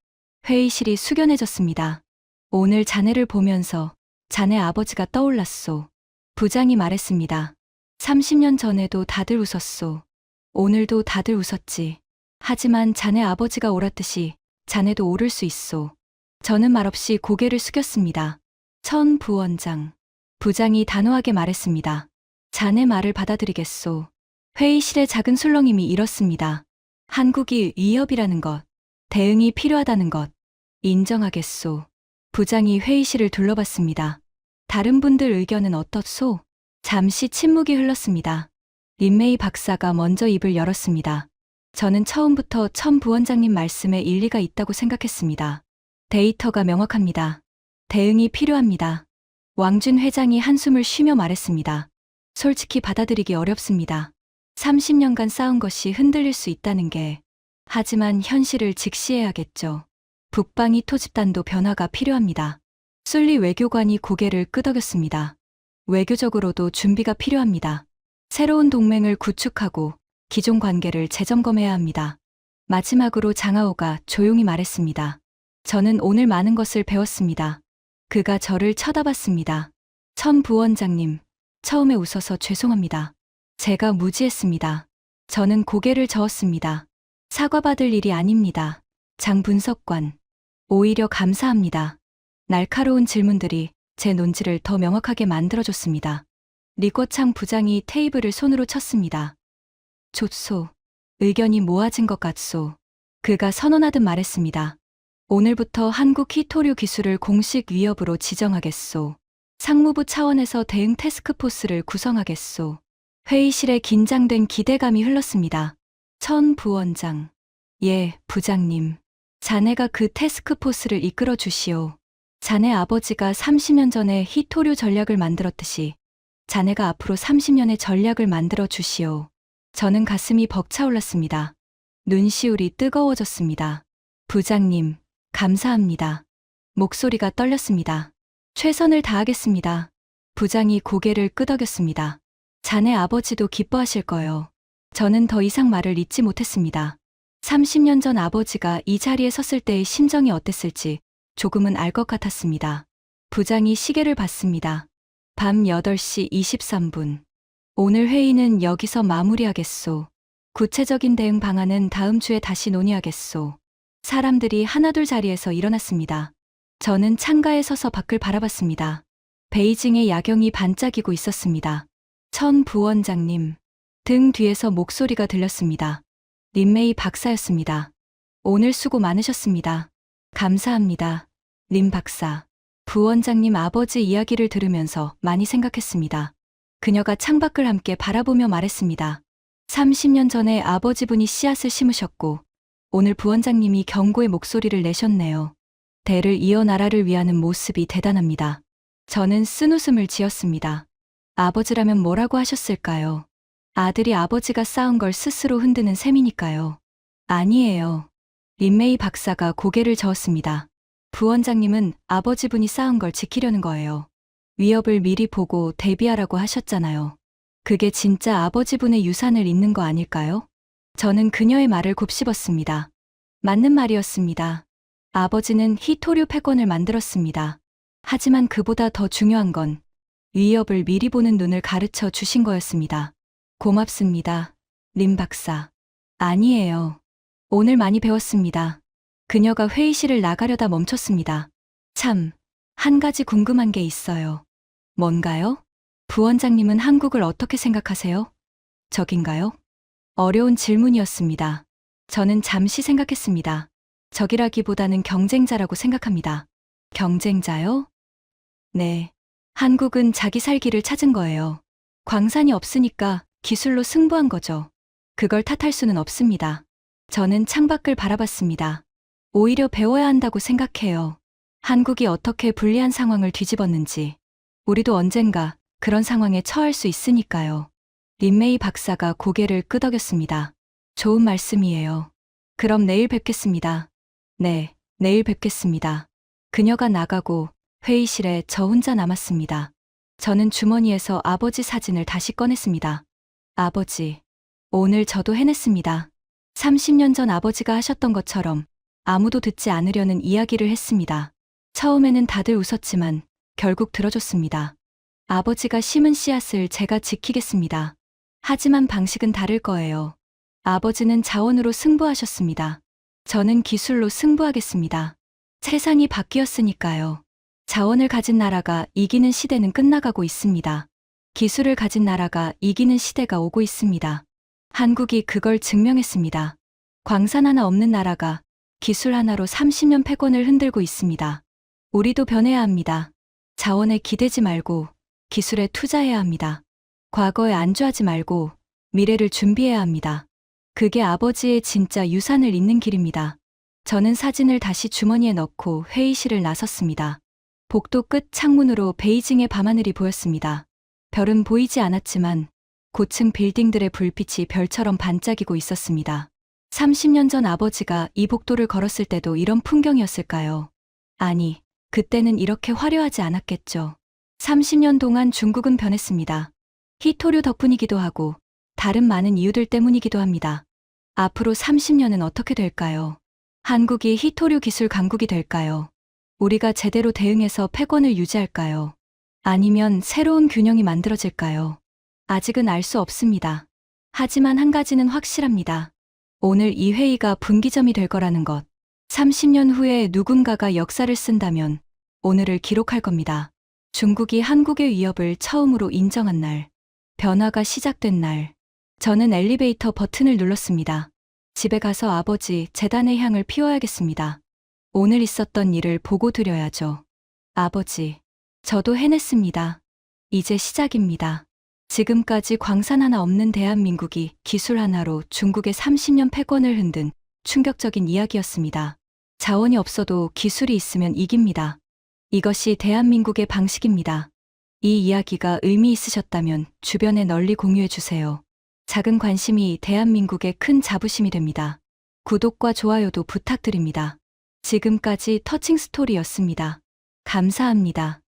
회의실이 숙연해졌습니다. 오늘 자네를 보면서 자네 아버지가 떠올랐소. 부장이 말했습니다. 30년 전에도 다들 웃었소. 오늘도 다들 웃었지. 하지만 자네 아버지가 옳았듯이 자네도 오를 수 있소. 저는 말없이 고개를 숙였습니다. 천 부원장. 부장이 단호하게 말했습니다. 자네 말을 받아들이겠소. 회의실의 작은 술렁임이 일었습니다. 한국이 위협이라는 것, 대응이 필요하다는 것, 인정하겠소. 부장이 회의실을 둘러봤습니다. 다른 분들 의견은 어떻소? 잠시 침묵이 흘렀습니다. 린메이 박사가 먼저 입을 열었습니다. 저는 처음부터 천 부원장님 말씀에 일리가 있다고 생각했습니다. 데이터가 명확합니다. 대응이 필요합니다. 왕준 회장이 한숨을 쉬며 말했습니다. 솔직히 받아들이기 어렵습니다. 30년간 쌓은 것이 흔들릴 수 있다는 게. 하지만 현실을 직시해야겠죠. 북방이 토집단도 변화가 필요합니다. 술리 외교관이 고개를 끄덕였습니다. 외교적으로도 준비가 필요합니다. 새로운 동맹을 구축하고 기존 관계를 재점검해야 합니다. 마지막으로 장하오가 조용히 말했습니다. 저는 오늘 많은 것을 배웠습니다. 그가 저를 쳐다봤습니다. 천 부원장님, 처음에 웃어서 죄송합니다. 제가 무지했습니다. 저는 고개를 저었습니다. 사과받을 일이 아닙니다. 장 분석관. 오히려 감사합니다. 날카로운 질문들이 제 논지를 더 명확하게 만들어줬습니다. 리꼬창 부장이 테이블을 손으로 쳤습니다. 좋소. 의견이 모아진 것 같소. 그가 선언하듯 말했습니다. 오늘부터 한국 히토류 기술을 공식 위협으로 지정하겠소. 상무부 차원에서 대응 태스크포스를 구성하겠소. 회의실에 긴장된 기대감이 흘렀습니다. 천 부원장. 예, 부장님. 자네가 그 태스크포스를 이끌어 주시오. 자네 아버지가 30년 전에 히토류 전략을 만들었듯이 자네가 앞으로 30년의 전략을 만들어 주시오. 저는 가슴이 벅차올랐습니다. 눈시울이 뜨거워졌습니다. 부장님, 감사합니다. 목소리가 떨렸습니다. 최선을 다하겠습니다. 부장이 고개를 끄덕였습니다. 자네 아버지도 기뻐하실 거요. 저는 더 이상 말을 잇지 못했습니다. 30년 전 아버지가 이 자리에 섰을 때의 심정이 어땠을지 조금은 알 것 같았습니다. 부장이 시계를 봤습니다. 밤 8시 23분. 오늘 회의는 여기서 마무리하겠소. 구체적인 대응 방안은 다음 주에 다시 논의하겠소. 사람들이 하나둘 자리에서 일어났습니다. 저는 창가에 서서 밖을 바라봤습니다. 베이징의 야경이 반짝이고 있었습니다. 천 부원장님. 등 뒤에서 목소리가 들렸습니다. 린메이 박사였습니다. 오늘 수고 많으셨습니다. 감사합니다. 린 박사. 부원장님 아버지 이야기를 들으면서 많이 생각했습니다. 그녀가 창밖을 함께 바라보며 말했습니다. 30년 전에 아버지분이 씨앗을 심으셨고 오늘 부원장님이 경고의 목소리를 내셨네요. 대를 이어 나라를 위하는 모습이 대단합니다. 저는 쓴웃음을 지었습니다. 아버지라면 뭐라고 하셨을까요? 아들이 아버지가 쌓은 걸 스스로 흔드는 셈이니까요. 아니에요. 린메이 박사가 고개를 저었습니다. 부원장님은 아버지분이 쌓은 걸 지키려는 거예요. 위협을 미리 보고 대비하라고 하셨잖아요. 그게 진짜 아버지분의 유산을 잇는 거 아닐까요? 저는 그녀의 말을 곱씹었습니다. 맞는 말이었습니다. 아버지는 히토류 패권을 만들었습니다. 하지만 그보다 더 중요한 건 위협을 미리 보는 눈을 가르쳐 주신 거였습니다. 고맙습니다. 린 박사. 아니에요. 오늘 많이 배웠습니다. 그녀가 회의실을 나가려다 멈췄습니다. 참, 한 가지 궁금한 게 있어요. 뭔가요? 부원장님은 한국을 어떻게 생각하세요? 적인가요? 어려운 질문이었습니다. 저는 잠시 생각했습니다. 적이라기보다는 경쟁자라고 생각합니다. 경쟁자요? 네. 한국은 자기 살 길을 찾은 거예요. 광산이 없으니까 기술로 승부한 거죠. 그걸 탓할 수는 없습니다. 저는 창밖을 바라봤습니다. 오히려 배워야 한다고 생각해요. 한국이 어떻게 불리한 상황을 뒤집었는지. 우리도 언젠가 그런 상황에 처할 수 있으니까요. 린메이 박사가 고개를 끄덕였습니다. 좋은 말씀이에요. 그럼 내일 뵙겠습니다. 네, 내일 뵙겠습니다. 그녀가 나가고 회의실에 저 혼자 남았습니다. 저는 주머니에서 아버지 사진을 다시 꺼냈습니다. 아버지, 오늘 저도 해냈습니다. 30년 전 아버지가 하셨던 것처럼 아무도 듣지 않으려는 이야기를 했습니다. 처음에는 다들 웃었지만 결국 들어줬습니다. 아버지가 심은 씨앗을 제가 지키겠습니다. 하지만 방식은 다를 거예요. 아버지는 자원으로 승부하셨습니다. 저는 기술로 승부하겠습니다. 세상이 바뀌었으니까요. 자원을 가진 나라가 이기는 시대는 끝나가고 있습니다. 기술을 가진 나라가 이기는 시대가 오고 있습니다. 한국이 그걸 증명했습니다. 광산 하나 없는 나라가 기술 하나로 30년 패권을 흔들고 있습니다. 우리도 변해야 합니다. 자원에 기대지 말고 기술에 투자해야 합니다. 과거에 안주하지 말고 미래를 준비해야 합니다. 그게 아버지의 진짜 유산을 잇는 길입니다. 저는 사진을 다시 주머니에 넣고 회의실을 나섰습니다. 복도 끝 창문으로 베이징의 밤하늘이 보였습니다. 별은 보이지 않았지만 고층 빌딩들의 불빛이 별처럼 반짝이고 있었습니다. 30년 전 아버지가 이 복도를 걸었을 때도 이런 풍경이었을까요? 아니, 그때는 이렇게 화려하지 않았겠죠. 30년 동안 중국은 변했습니다. 히토류 덕분이기도 하고 다른 많은 이유들 때문이기도 합니다. 앞으로 30년은 어떻게 될까요? 한국이 히토류 기술 강국이 될까요? 우리가 제대로 대응해서 패권을 유지할까요? 아니면 새로운 균형이 만들어질까요? 아직은 알 수 없습니다. 하지만 한 가지는 확실합니다. 오늘 이 회의가 분기점이 될 거라는 것. 30년 후에 누군가가 역사를 쓴다면 오늘을 기록할 겁니다. 중국이 한국의 위협을 처음으로 인정한 날. 변화가 시작된 날. 저는 엘리베이터 버튼을 눌렀습니다. 집에 가서 아버지 재단의 향을 피워야겠습니다. 오늘 있었던 일을 보고 드려야죠. 아버지, 저도 해냈습니다. 이제 시작입니다. 지금까지 광산 하나 없는 대한민국이 기술 하나로 중국의 30년 패권을 흔든 충격적인 이야기였습니다. 자원이 없어도 기술이 있으면 이깁니다. 이것이 대한민국의 방식입니다. 이 이야기가 의미 있으셨다면 주변에 널리 공유해 주세요. 작은 관심이 대한민국의 큰 자부심이 됩니다. 구독과 좋아요도 부탁드립니다. 지금까지 터칭 스토리였습니다. 감사합니다.